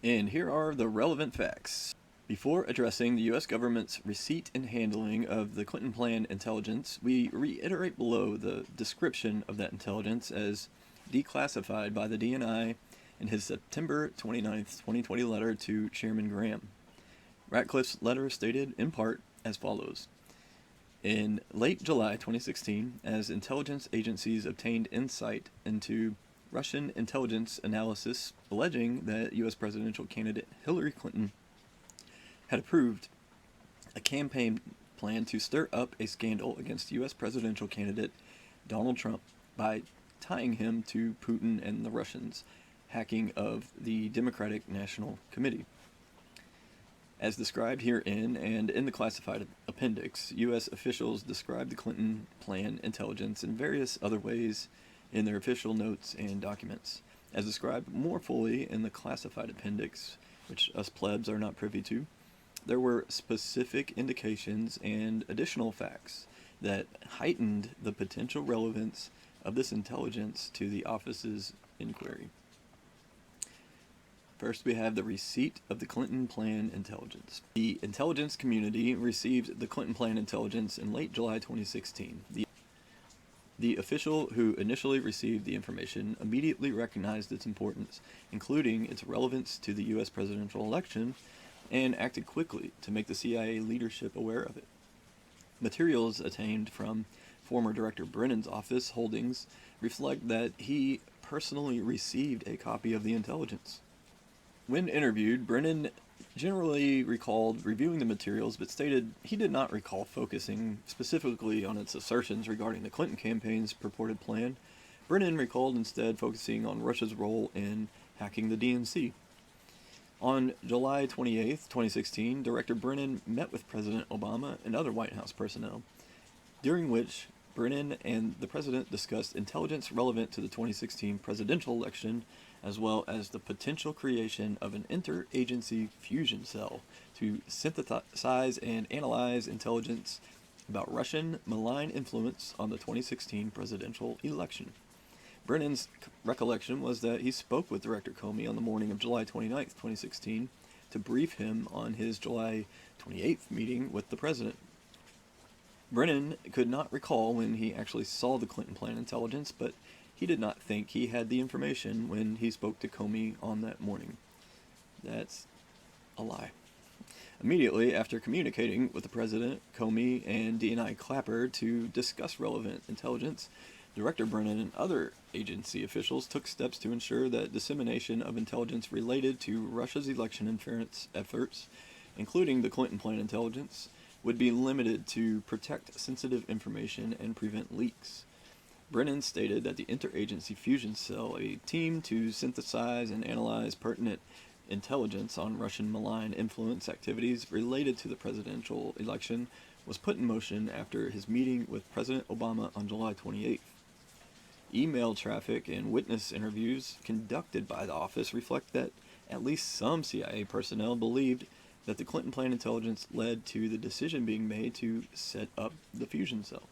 And here are the relevant facts. Before addressing the U.S. government's receipt and handling of the Clinton plan intelligence, we reiterate below the description of that intelligence as declassified by the DNI in his September 29, 2020 letter to Chairman Graham. Ratcliffe's letter stated, in part, as follows. In late July 2016, as intelligence agencies obtained insight into Russian intelligence analysis alleging that U.S. presidential candidate Hillary Clinton had approved a campaign plan to stir up a scandal against U.S. presidential candidate Donald Trump by tying him to Putin and the Russians' hacking of the Democratic National Committee. As described herein and in the classified appendix, U.S. officials described the Clinton plan intelligence in various other ways in their official notes and documents, as described more fully in the classified appendix, which us plebs are not privy to. There were specific indications and additional facts that heightened the potential relevance of this intelligence to the office's inquiry. First, we have the receipt of the Clinton plan intelligence. The intelligence community received the Clinton plan intelligence in late July 2016. The official who initially received the information immediately recognized its importance, including its relevance to the U.S. presidential election, and acted quickly to make the CIA leadership aware of it. Materials attained from former Director Brennan's office holdings reflect that he personally received a copy of the intelligence. When interviewed, Brennan generally recalled reviewing the materials, but stated he did not recall focusing specifically on its assertions regarding the Clinton campaign's purported plan. Brennan recalled instead focusing on Russia's role in hacking the DNC. On July 28, 2016, Director Brennan met with President Obama and other White House personnel, during which Brennan and the President discussed intelligence relevant to the 2016 presidential election, as well as the potential creation of an interagency fusion cell to synthesize and analyze intelligence about Russian malign influence on the 2016 presidential election. Brennan's recollection was that he spoke with Director Comey on the morning of July 29, 2016, to brief him on his July 28th meeting with the President. Brennan could not recall when he actually saw the Clinton plan intelligence, but he did not think he had the information when he spoke to Comey on that morning. That's a lie. Immediately after communicating with the President, Comey, and DNI Clapper to discuss relevant intelligence, Director Brennan and other agency officials took steps to ensure that dissemination of intelligence related to Russia's election interference efforts, including the Clinton plan intelligence, would be limited to protect sensitive information and prevent leaks. Brennan stated that the Interagency Fusion Cell, a team to synthesize and analyze pertinent intelligence on Russian malign influence activities related to the presidential election, was put in motion after his meeting with President Obama on July 28th. Email traffic and witness interviews conducted by the office reflect that at least some CIA personnel believed that the Clinton plan intelligence led to the decision being made to set up the fusion cell.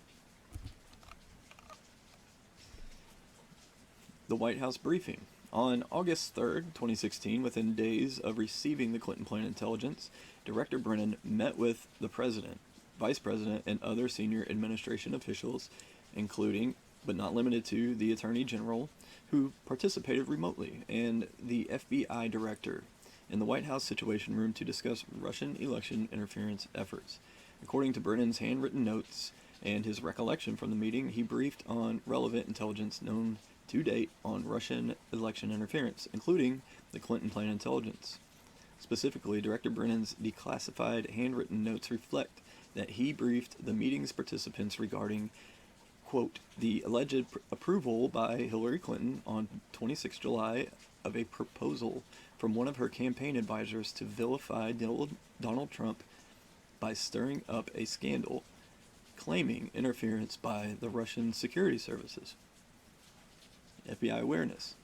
The White House briefing. On August 3, 2016, within days of receiving the Clinton plan intelligence, Director Brennan met with the President, Vice President, and other senior administration officials, including, but not limited to, the Attorney General, who participated remotely, and the FBI Director, in the White House Situation Room to discuss Russian election interference efforts. According to Brennan's handwritten notes and his recollection from the meeting, he briefed on relevant intelligence known to date on Russian election interference, including the Clinton plan intelligence. Specifically, Director Brennan's declassified handwritten notes reflect that he briefed the meeting's participants regarding, quote, the alleged approval by Hillary Clinton on 26 July of a proposal from one of her campaign advisors to vilify Donald Trump by stirring up a scandal claiming interference by the Russian security services. FBI awareness.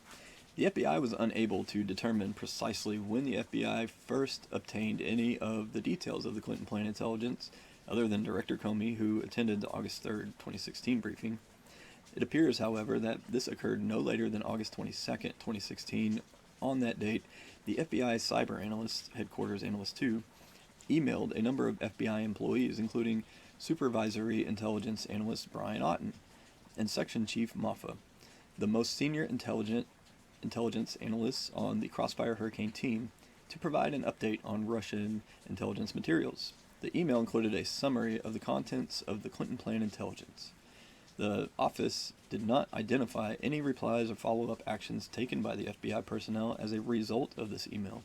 The FBI was unable to determine precisely when the FBI first obtained any of the details of the Clinton plan intelligence, other than Director Comey, who attended the August 3, 2016 briefing. It appears, however, that this occurred no later than August 22, 2016. On that date, the FBI Cyber Analyst, Headquarters Analyst 2, emailed a number of FBI employees, including Supervisory Intelligence Analyst Brian Otten and Section Chief Moffa, the most senior intelligence analysts on the Crossfire Hurricane team, to provide an update on Russian intelligence materials. The email included a summary of the contents of the Clinton plan intelligence. The office did not identify any replies or follow-up actions taken by the FBI personnel as a result of this email.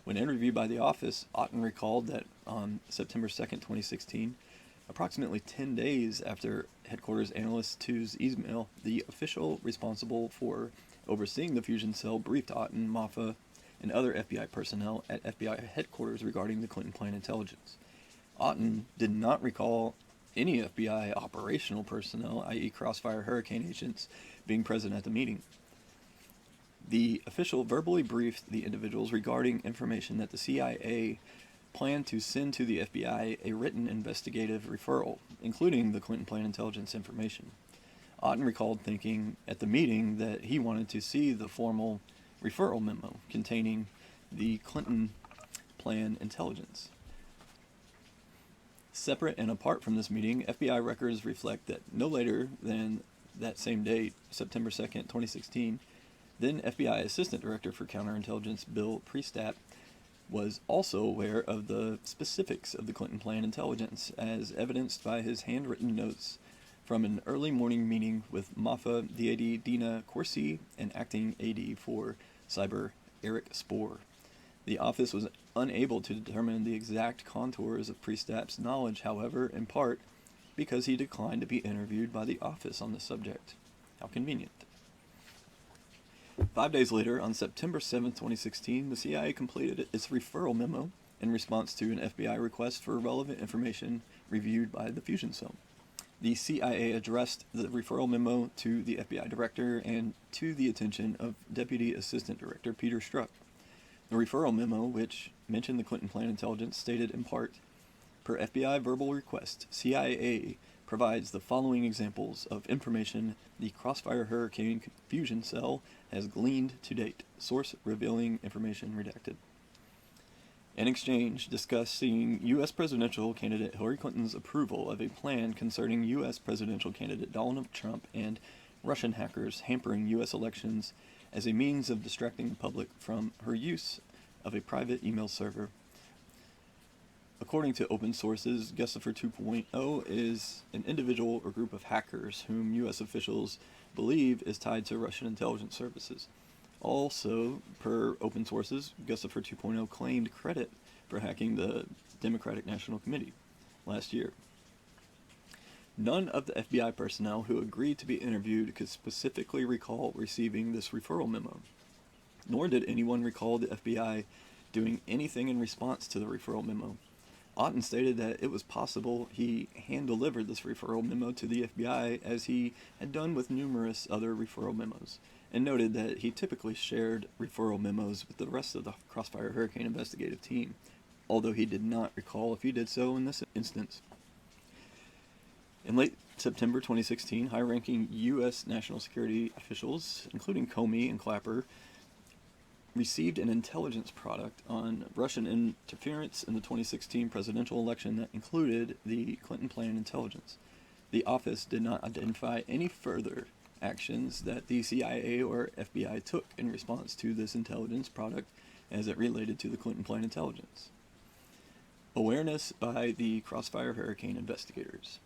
When interviewed by the office, Otten recalled that on September 2nd, 2016, approximately 10 days after Headquarters Analyst 2's email, the official responsible for overseeing the fusion cell briefed Otten, Moffa, and other FBI personnel at FBI headquarters regarding the Clinton plan intelligence. Otten did not recall any FBI operational personnel, i.e. Crossfire Hurricane agents, being present at the meeting. The official verbally briefed the individuals regarding information that the CIA planned to send to the FBI a written investigative referral, including the Clinton plan intelligence information. Otten recalled thinking at the meeting that he wanted to see the formal referral memo containing the Clinton plan intelligence. Separate and apart from this meeting, FBI records reflect that no later than that same date, September 2nd, 2016, then FBI Assistant Director for Counterintelligence Bill Priestap was also aware of the specifics of the Clinton plan intelligence, as evidenced by his handwritten notes from an early morning meeting with Moffa DAD Dina Corsi and Acting AD for Cyber Eric Spoor. The office was unable to determine the exact contours of Priestap's knowledge, however, in part because he declined to be interviewed by the office on the subject. How convenient. 5 days later, on September 7, 2016, the CIA completed its referral memo in response to an FBI request for relevant information reviewed by the fusion cell. The CIA addressed the referral memo to the FBI director and to the attention of Deputy Assistant Director Peter Strzok. The referral memo, which mentioned the Clinton plan intelligence, stated in part, per FBI verbal request, CIA provides the following examples of information the Crossfire Hurricane fusion cell has gleaned to date. Source revealing information redacted. In exchange, discussing U.S. presidential candidate Hillary Clinton's approval of a plan concerning U.S. presidential candidate Donald Trump and Russian hackers hampering U.S. elections as a means of distracting the public from her use of a private email server. According to open sources, Gussifer 2.0 is an individual or group of hackers whom U.S. officials believe is tied to Russian intelligence services. Also, per open sources, Gussifer 2.0 claimed credit for hacking the Democratic National Committee last year. None of the FBI personnel who agreed to be interviewed could specifically recall receiving this referral memo, nor did anyone recall the FBI doing anything in response to the referral memo. Otten stated that it was possible he hand-delivered this referral memo to the FBI as he had done with numerous other referral memos, and noted that he typically shared referral memos with the rest of the Crossfire Hurricane investigative team, although he did not recall if he did so in this instance. In late September 2016, high-ranking U.S. national security officials, including Comey and Clapper, received an intelligence product on Russian interference in the 2016 presidential election that included the Clinton plan intelligence. The office did not identify any further actions that the CIA or FBI took in response to this intelligence product as it related to the Clinton plan intelligence. Awareness by the Crossfire Hurricane investigators.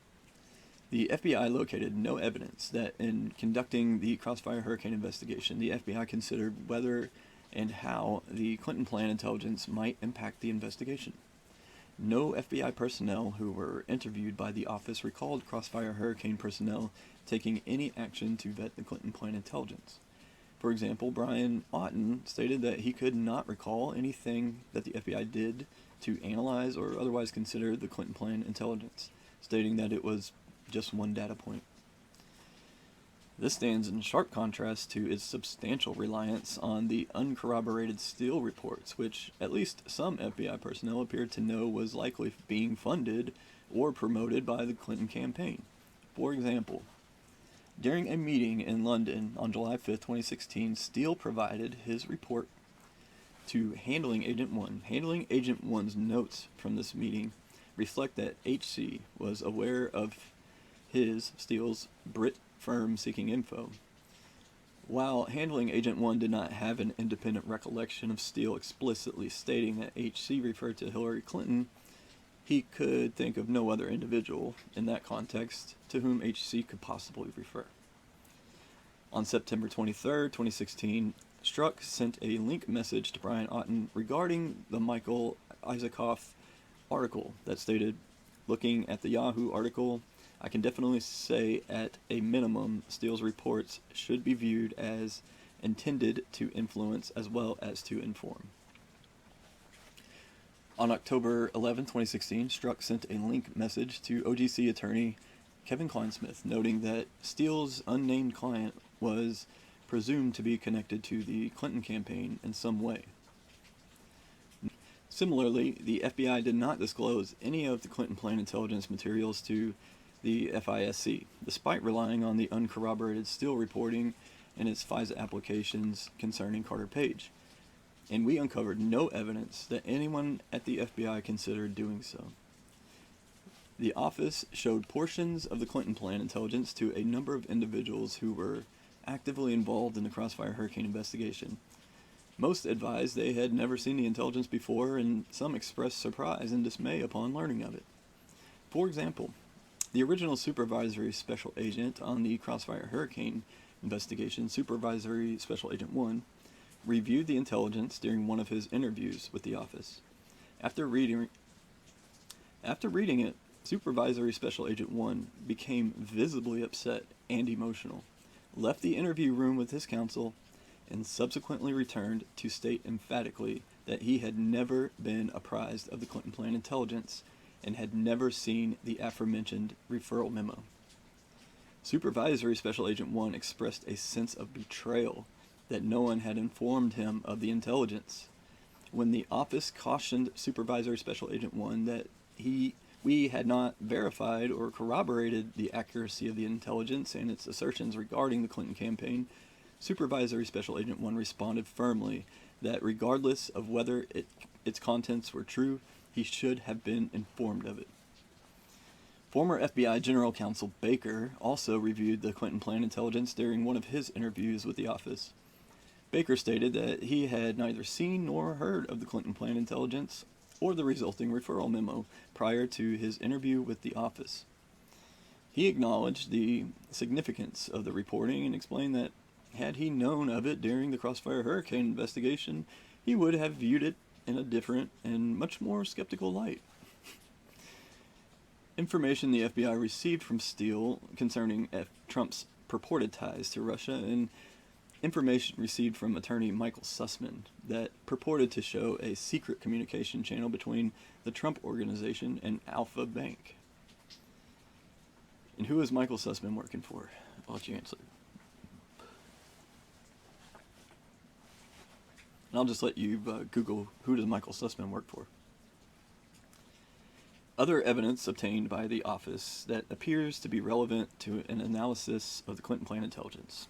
The FBI located no evidence that in conducting the Crossfire Hurricane investigation, the FBI considered whether and how the Clinton plan intelligence might impact the investigation. No FBI personnel who were interviewed by the office recalled Crossfire Hurricane personnel taking any action to vet the Clinton plan intelligence. For example, Brian Otten stated that he could not recall anything that the FBI did to analyze or otherwise consider the Clinton plan intelligence, stating that it was just one data point. This stands in sharp contrast to its substantial reliance on the uncorroborated Steele reports, which at least some FBI personnel appeared to know was likely being funded or promoted by the Clinton campaign. For example, during a meeting in London on July 5, 2016, Steele provided his report to Handling Agent 1. Handling Agent 1's notes from this meeting reflect that HC was aware of Steele's Brit firm seeking info. While Handling Agent 1 did not have an independent recollection of Steele explicitly stating that HC referred to Hillary Clinton, he could think of no other individual in that context to whom HC could possibly refer. On September 23, 2016, Strzok sent a link message to Brian Otten regarding the Michael Isaacoff article that stated, "Looking at the Yahoo article, I can definitely say at a minimum Steele's reports should be viewed as intended to influence as well as to inform." On October 11, 2016, Strzok sent a link message to OGC attorney Kevin Kleinsmith, noting that Steele's unnamed client was presumed to be connected to the Clinton campaign in some way. Similarly, the FBI did not disclose any of the Clinton plan intelligence materials to the FISC, despite relying on the uncorroborated Steele reporting in its FISA applications concerning Carter Page. And we uncovered no evidence that anyone at the FBI considered doing so. The office showed portions of the Clinton plan intelligence to a number of individuals who were actively involved in the Crossfire Hurricane investigation. Most advised they had never seen the intelligence before, and some expressed surprise and dismay upon learning of it. For example, the original supervisory special agent on the Crossfire Hurricane investigation, Supervisory Special Agent 1, reviewed the intelligence during one of his interviews with the office. After reading it, Supervisory Special Agent 1 became visibly upset and emotional, left the interview room with his counsel, and subsequently returned to state emphatically that he had never been apprised of the Clinton plan intelligence and had never seen the aforementioned referral memo. Supervisory Special Agent 1 expressed a sense of betrayal that no one had informed him of the intelligence. When the office cautioned Supervisory Special Agent 1 that we had not verified or corroborated the accuracy of the intelligence and its assertions regarding the Clinton campaign, Supervisory Special Agent 1 responded firmly that regardless of whether its contents were true, he should have been informed of it. Former FBI General Counsel Baker also reviewed the Clinton plan intelligence during one of his interviews with the office. Baker stated that he had neither seen nor heard of the Clinton plan intelligence or the resulting referral memo prior to his interview with the office. He acknowledged the significance of the reporting and explained that had he known of it during the Crossfire Hurricane investigation, he would have viewed it in a different and much more skeptical light. Information the FBI received from Steele concerning Trump's purported ties to Russia and information received from attorney Michael Sussman that purported to show a secret communication channel between the Trump Organization and Alpha Bank. And who is Michael Sussman working for? I'll let you answer. And I'll just let you Google who does Michael Sussman work for. Other evidence obtained by the office that appears to be relevant to an analysis of the Clinton plan intelligence.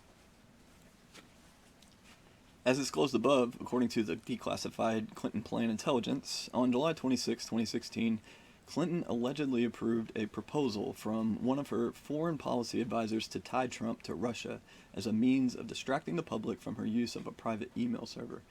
As disclosed above, according to the declassified Clinton plan intelligence, on July 26, 2016, Clinton allegedly approved a proposal from one of her foreign policy advisors to tie Trump to Russia as a means of distracting the public from her use of a private email server.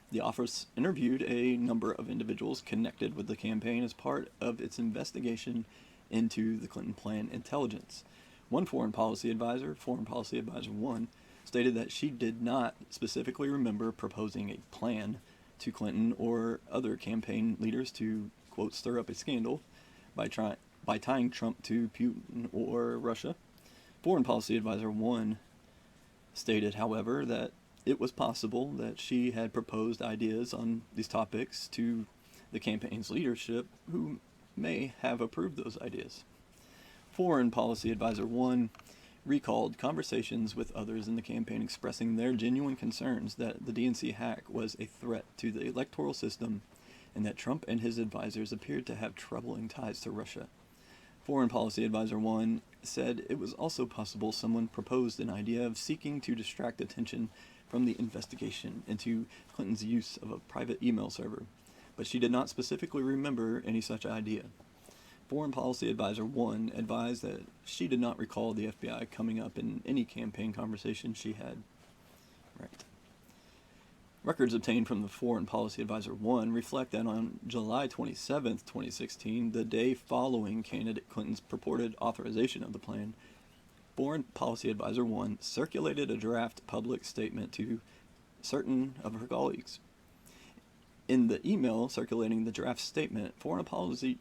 The office interviewed a number of individuals connected with the campaign as part of its investigation into the Clinton plan intelligence. One foreign policy advisor, Foreign Policy Advisor 1, stated that she did not specifically remember proposing a plan to Clinton or other campaign leaders to, quote, stir up a scandal by tying Trump to Putin or Russia. Foreign Policy Advisor 1 stated, however, that it was possible that she had proposed ideas on these topics to the campaign's leadership, who may have approved those ideas. Foreign Policy Advisor 1 recalled conversations with others in the campaign expressing their genuine concerns that the DNC hack was a threat to the electoral system and that Trump and his advisors appeared to have troubling ties to Russia. Foreign Policy Advisor 1 said it was also possible someone proposed an idea of seeking to distract attention from the investigation into Clinton's use of a private email server, but she did not specifically remember any such idea. Foreign Policy Advisor 1 advised that she did not recall the FBI coming up in any campaign conversation she had. Right. Records obtained from the Foreign Policy Advisor 1 reflect that on July 27, 2016, the day following candidate Clinton's purported authorization of the plan, Foreign Policy Advisor 1 circulated a draft public statement to certain of her colleagues. In the email circulating the draft statement, Foreign Policy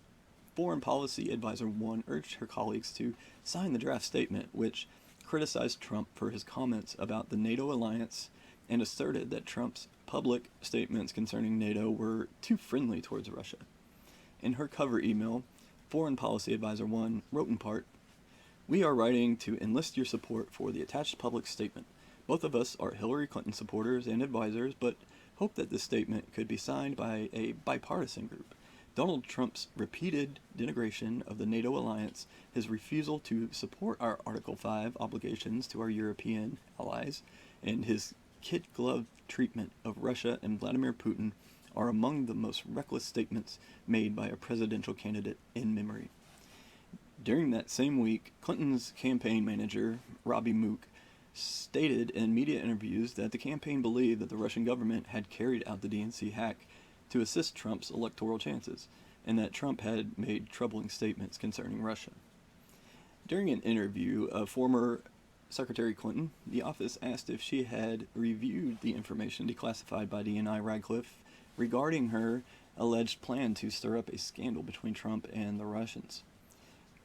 Advisor 1 urged her colleagues to sign the draft statement, which criticized Trump for his comments about the NATO alliance and asserted that Trump's public statements concerning NATO were too friendly towards Russia. In her cover email, Foreign Policy Advisor 1 wrote in part, "We are writing to enlist your support for the attached public statement. Both of us are Hillary Clinton supporters and advisors, but hope that this statement could be signed by a bipartisan group. Donald Trump's repeated denigration of the NATO alliance, his refusal to support our Article 5 obligations to our European allies, and his kid-glove treatment of Russia and Vladimir Putin are among the most reckless statements made by a presidential candidate in memory." During that same week, Clinton's campaign manager, Robbie Mook, stated in media interviews that the campaign believed that the Russian government had carried out the DNC hack to assist Trump's electoral chances, and that Trump had made troubling statements concerning Russia. During an interview of former Secretary Clinton, the office asked if she had reviewed the information declassified by DNI Radcliffe regarding her alleged plan to stir up a scandal between Trump and the Russians.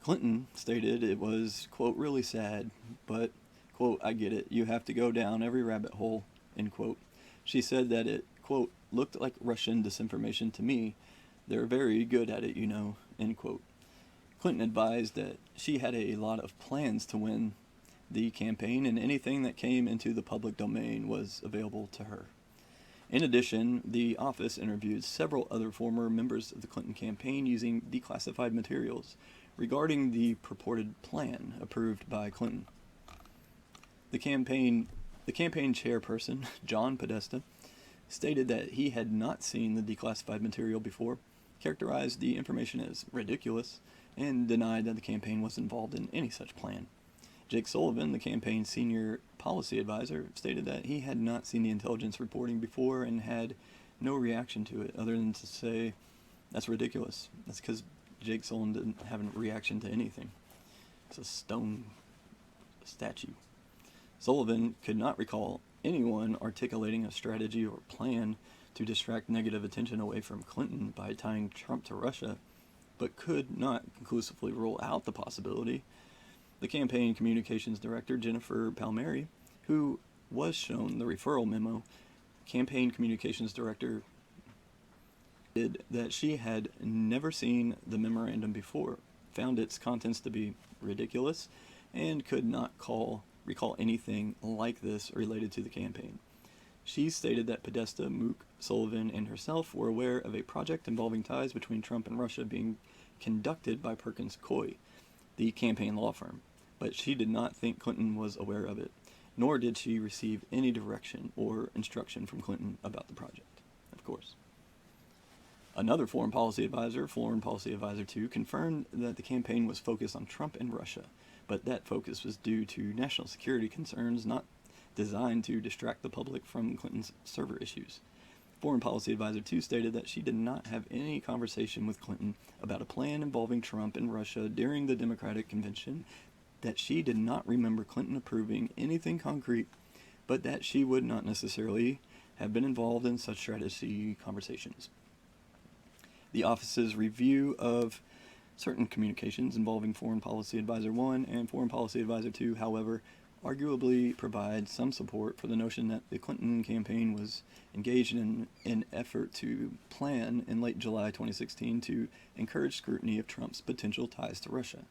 Clinton stated it was, quote, "really sad, but, quote, I get it, you have to go down every rabbit hole," end quote. She said that it, quote, "looked like Russian disinformation to me. They're very good at it, you know," end quote. Clinton advised that she had a lot of plans to win the campaign, and anything that came into the public domain was available to her. In addition, the office interviewed several other former members of the Clinton campaign using declassified materials regarding the purported plan approved by Clinton. The campaign chairperson, John Podesta, stated that he had not seen the declassified material before, characterized the information as ridiculous, and denied that the campaign was involved in any such plan. Jake Sullivan, the campaign's senior policy advisor, stated that he had not seen the intelligence reporting before and had no reaction to it other than to say, "That's ridiculous." That's because Jake Sullivan didn't have a reaction to anything. It's a stone statue. Sullivan could not recall anyone articulating a strategy or plan to distract negative attention away from Clinton by tying Trump to Russia, but could not conclusively rule out the possibility. The campaign communications director, Jennifer Palmieri, who was shown the referral memo, campaign communications director did that she had never seen the memorandum before, found its contents to be ridiculous, and could not recall anything like this related to the campaign. She stated that Podesta, Mook, Sullivan, and herself were aware of a project involving ties between Trump and Russia being conducted by Perkins Coie, the campaign law firm, but she did not think Clinton was aware of it, nor did she receive any direction or instruction from Clinton about the project, of course. Another Foreign Policy Advisor, Foreign Policy Advisor 2, confirmed that the campaign was focused on Trump and Russia, but that focus was due to national security concerns not designed to distract the public from Clinton's server issues. Foreign Policy Advisor 2 stated that she did not have any conversation with Clinton about a plan involving Trump and Russia during the Democratic convention, that she did not remember Clinton approving anything concrete, but that she would not necessarily have been involved in such strategy conversations. The office's review of certain communications involving Foreign Policy Advisor 1 and Foreign Policy Advisor 2, however, arguably provides some support for the notion that the Clinton campaign was engaged in an effort to plan in late July 2016 to encourage scrutiny of Trump's potential ties to Russia,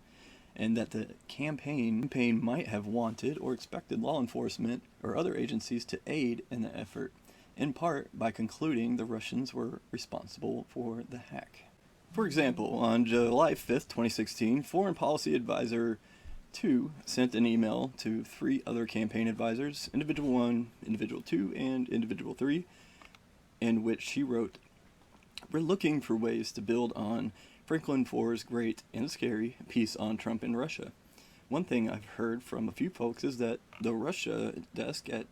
and that the campaign might have wanted or expected law enforcement or other agencies to aid in the effort, in part by concluding the Russians were responsible for the hack. For example, on July 5th, 2016, Foreign Policy Advisor 2 sent an email to 3 other campaign advisors, Individual 1, Individual 2, and Individual 3, in which she wrote, "We're looking for ways to build on Franklin Foer's great and scary piece on Trump and Russia. One thing I've heard from a few folks is that the Russia desk at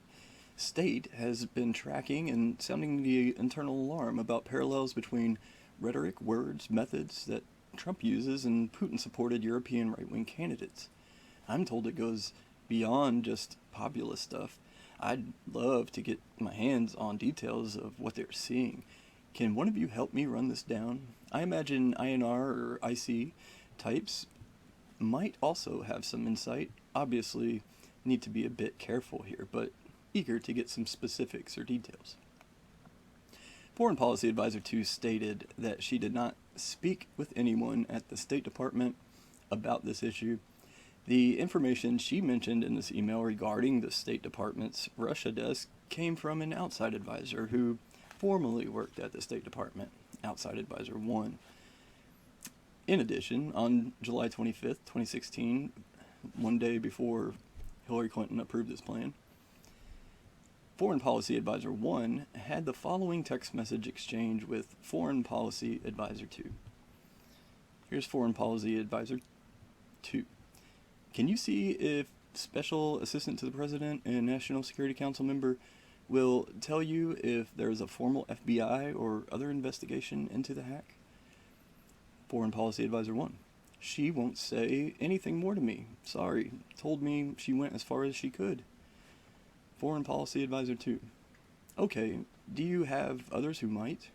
state has been tracking and sounding the internal alarm about parallels between rhetoric, words, methods that Trump uses and Putin supported European right wing candidates. I'm told it goes beyond just populist stuff. I'd love to get my hands on details of what they're seeing. Can one of you help me run this down? I imagine INR or IC types might also have some insight. Obviously, need to be a bit careful here, but eager to get some specifics or details. Foreign Policy Advisor 2 stated that she did not speak with anyone at the State Department about this issue. The information she mentioned in this email regarding the State Department's Russia desk came from an outside advisor who formerly worked at the State Department, Outside Advisor 1. In addition, on July 25th, 2016, one day before Hillary Clinton approved this plan, Foreign Policy Advisor 1 had the following text message exchange with Foreign Policy Advisor 2. Here's Foreign Policy Advisor 2. Can you see if Special Assistant to the President and National Security Council member will tell you if there is a formal FBI or other investigation into the hack? Foreign Policy Advisor 1. She won't say anything more to me. Sorry. Told me she went as far as she could. Foreign Policy Advisor 2. Okay, do you have others who might?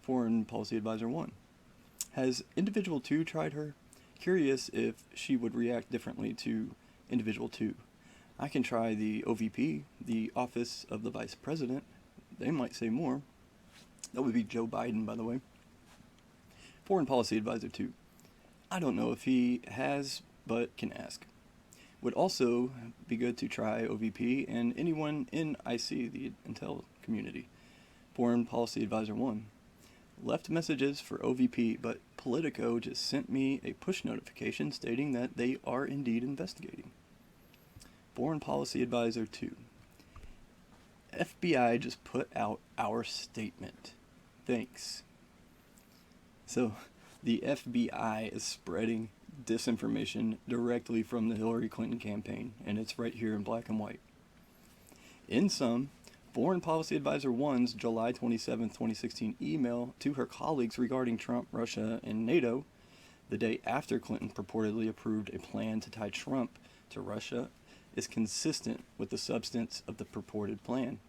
Foreign Policy Advisor 1. Has Individual 2 tried her? Curious if she would react differently to Individual 2. I can try the OVP, the Office of the Vice President. They might say more. That would be Joe Biden, by the way. Foreign Policy Advisor 2. I don't know if he has, but can ask. Would also be good to try OVP and anyone in IC, the intel community. Foreign Policy Advisor 1. Left messages for OVP, but Politico just sent me a push notification stating that they are indeed investigating. Foreign Policy Advisor 2. FBI just put out our statement. Thanks. So, the FBI is spreading disinformation directly from the Hillary Clinton campaign, and it's right here in black and white. In sum, Foreign Policy Advisor 1's July 27, 2016 email to her colleagues regarding Trump, Russia, and NATO, the day after Clinton purportedly approved a plan to tie Trump to Russia, is consistent with the substance of the purported plan.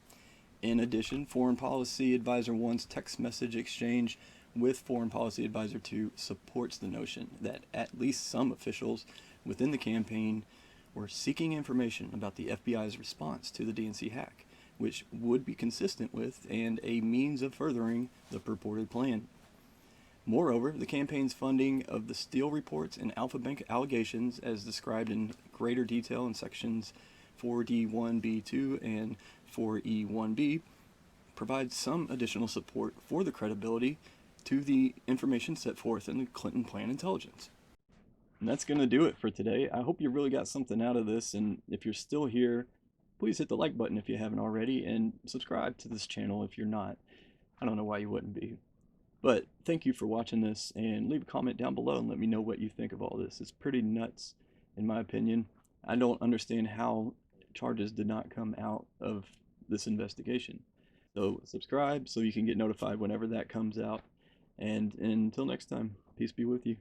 In addition, Foreign Policy Advisor 1's text message exchange with Foreign Policy Advisor 2 supports the notion that at least some officials within the campaign were seeking information about the FBI's response to the DNC hack, which would be consistent with and a means of furthering the purported plan. Moreover, the campaign's funding of the Steele reports and Alpha Bank allegations, as described in greater detail in sections 4D1B2 and 4E1B, provides some additional support for the credibility to the information set forth in the Clinton Plan Intelligence. And that's going to do it for today. I hope you really got something out of this, and if you're still here, please hit the like button if you haven't already, and subscribe to this channel if you're not. I don't know why you wouldn't be. But thank you for watching this, and leave a comment down below and let me know what you think of all this. It's pretty nuts, in my opinion. I don't understand how charges did not come out of this investigation. So subscribe so you can get notified whenever that comes out. And until next time, peace be with you.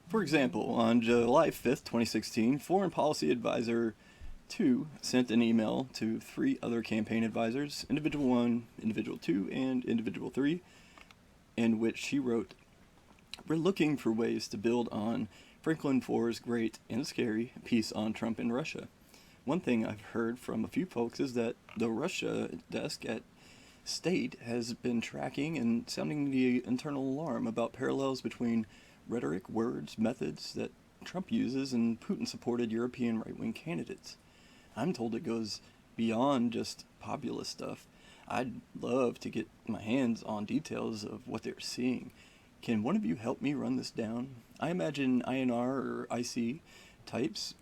For example, on July 5th, 2016, Foreign Policy Advisor 2 sent an email to three other campaign advisors, Individual 1, Individual 2, and Individual 3, in which she wrote, "We're looking for ways to build on Franklin Foer's great and scary piece on Trump and Russia. One thing I've heard from a few folks is that the Russia desk at State has been tracking and sounding the internal alarm about parallels between rhetoric, words, methods that Trump uses and Putin-supported European right-wing candidates. I'm told it goes beyond just populist stuff. I'd love to get my hands on details of what they're seeing. Can one of you help me run this down? I imagine INR or IC types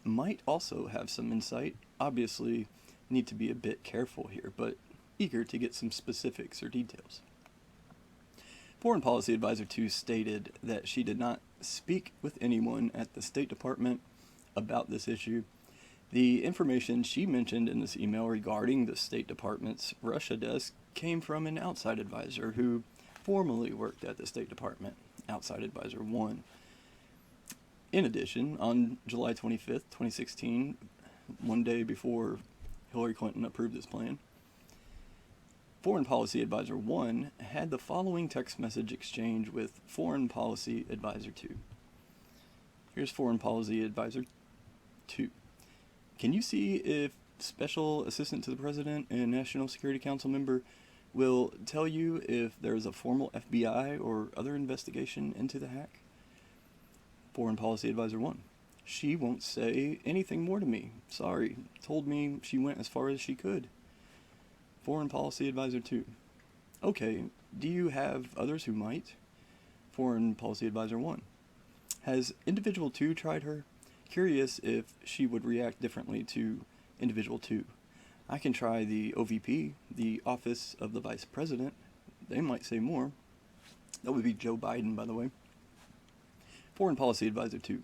might also have some insight. Obviously, need to be a bit careful here, but eager to get some specifics or details." Foreign Policy Advisor 2 stated that she did not speak with anyone at the State Department about this issue. The information she mentioned in this email regarding the State Department's Russia desk came from an outside advisor who formerly worked at the State Department, Outside Advisor 1. In addition, on July 25th, 2016, one day before Hillary Clinton approved this plan, Foreign Policy Advisor 1 had the following text message exchange with Foreign Policy Advisor 2. Here's Foreign Policy Advisor 2. "Can you see if Special Assistant to the President and National Security Council member will tell you if there's a formal FBI or other investigation into the hack?" Foreign Policy Advisor 1. "She won't say anything more to me. Sorry. Told me she went as far as she could." Foreign Policy Advisor 2. "Okay, do you have others who might?" Foreign Policy Advisor 1. "Has Individual 2 tried her? Curious if she would react differently to Individual 2. I can try the OVP, the Office of the Vice President. They might say more." That would be Joe Biden, by the way. Foreign Policy Advisor 2.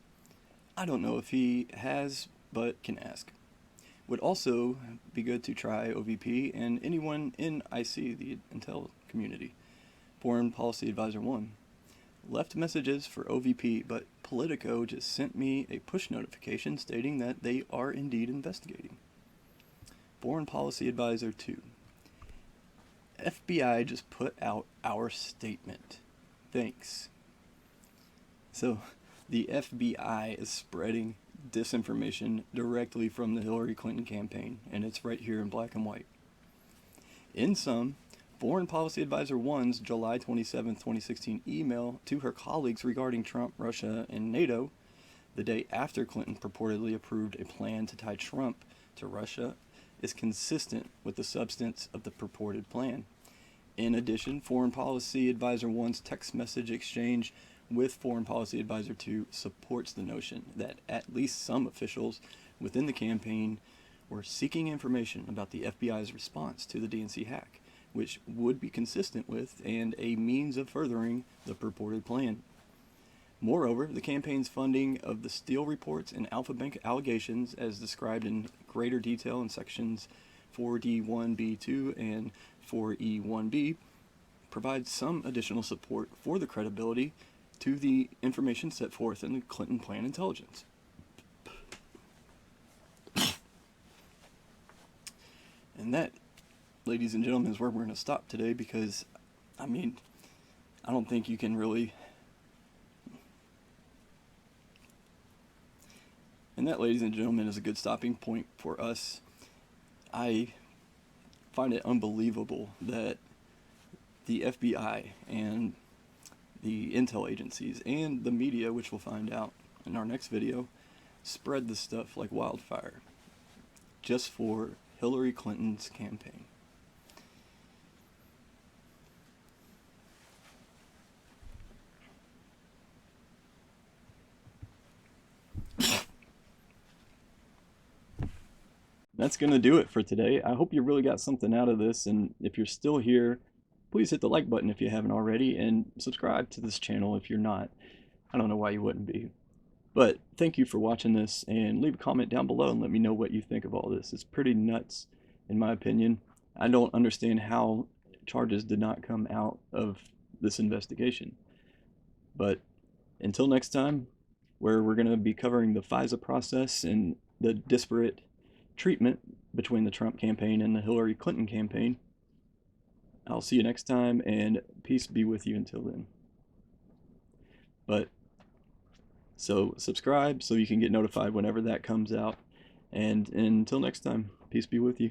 "I don't know if he has, but can ask. Would also be good to try OVP and anyone in IC, the intel community." Foreign Policy Advisor 1. "Left messages for OVP, but Politico just sent me a push notification stating that they are indeed investigating." Foreign Policy Advisor 2. "FBI just put out our statement. Thanks." So, the FBI is spreading disinformation directly from the Hillary Clinton campaign, and it's right here in black and white. In sum, Foreign Policy Advisor 1's July 27, 2016 email to her colleagues regarding Trump, Russia, and NATO, the day after Clinton purportedly approved a plan to tie Trump to Russia, is consistent with the substance of the purported plan. In addition, Foreign Policy Advisor 1's text message exchange with Foreign Policy Advisor 2 supports the notion that at least some officials within the campaign were seeking information about the FBI's response to the DNC hack, which would be consistent with and a means of furthering the purported plan. Moreover, the campaign's funding of the Steele reports and Alpha Bank allegations, as described in greater detail in sections 4D1B2 and 4E1B, provides some additional support for the credibility to the information set forth in the Clinton Plan Intelligence. And that, ladies and gentlemen, is where we're going to stop today because, I don't think you can really... And that, ladies and gentlemen, is a good stopping point for us. I find it unbelievable that the FBI and the intel agencies and the media, which we'll find out in our next video, spread this stuff like wildfire just for Hillary Clinton's campaign. That's going to do it for today. I hope you really got something out of this, and if you're still here, please hit the like button if you haven't already, and subscribe to this channel if you're not. I don't know why you wouldn't be. But thank you for watching this, and leave a comment down below and let me know what you think of all this. It's pretty nuts, in my opinion. I don't understand how charges did not come out of this investigation. But until next time, where we're going to be covering the FISA process and the disparate treatment between the Trump campaign and the Hillary Clinton campaign. I'll see you next time, and peace be with you until then. So subscribe so you can get notified whenever that comes out. And until next time, peace be with you.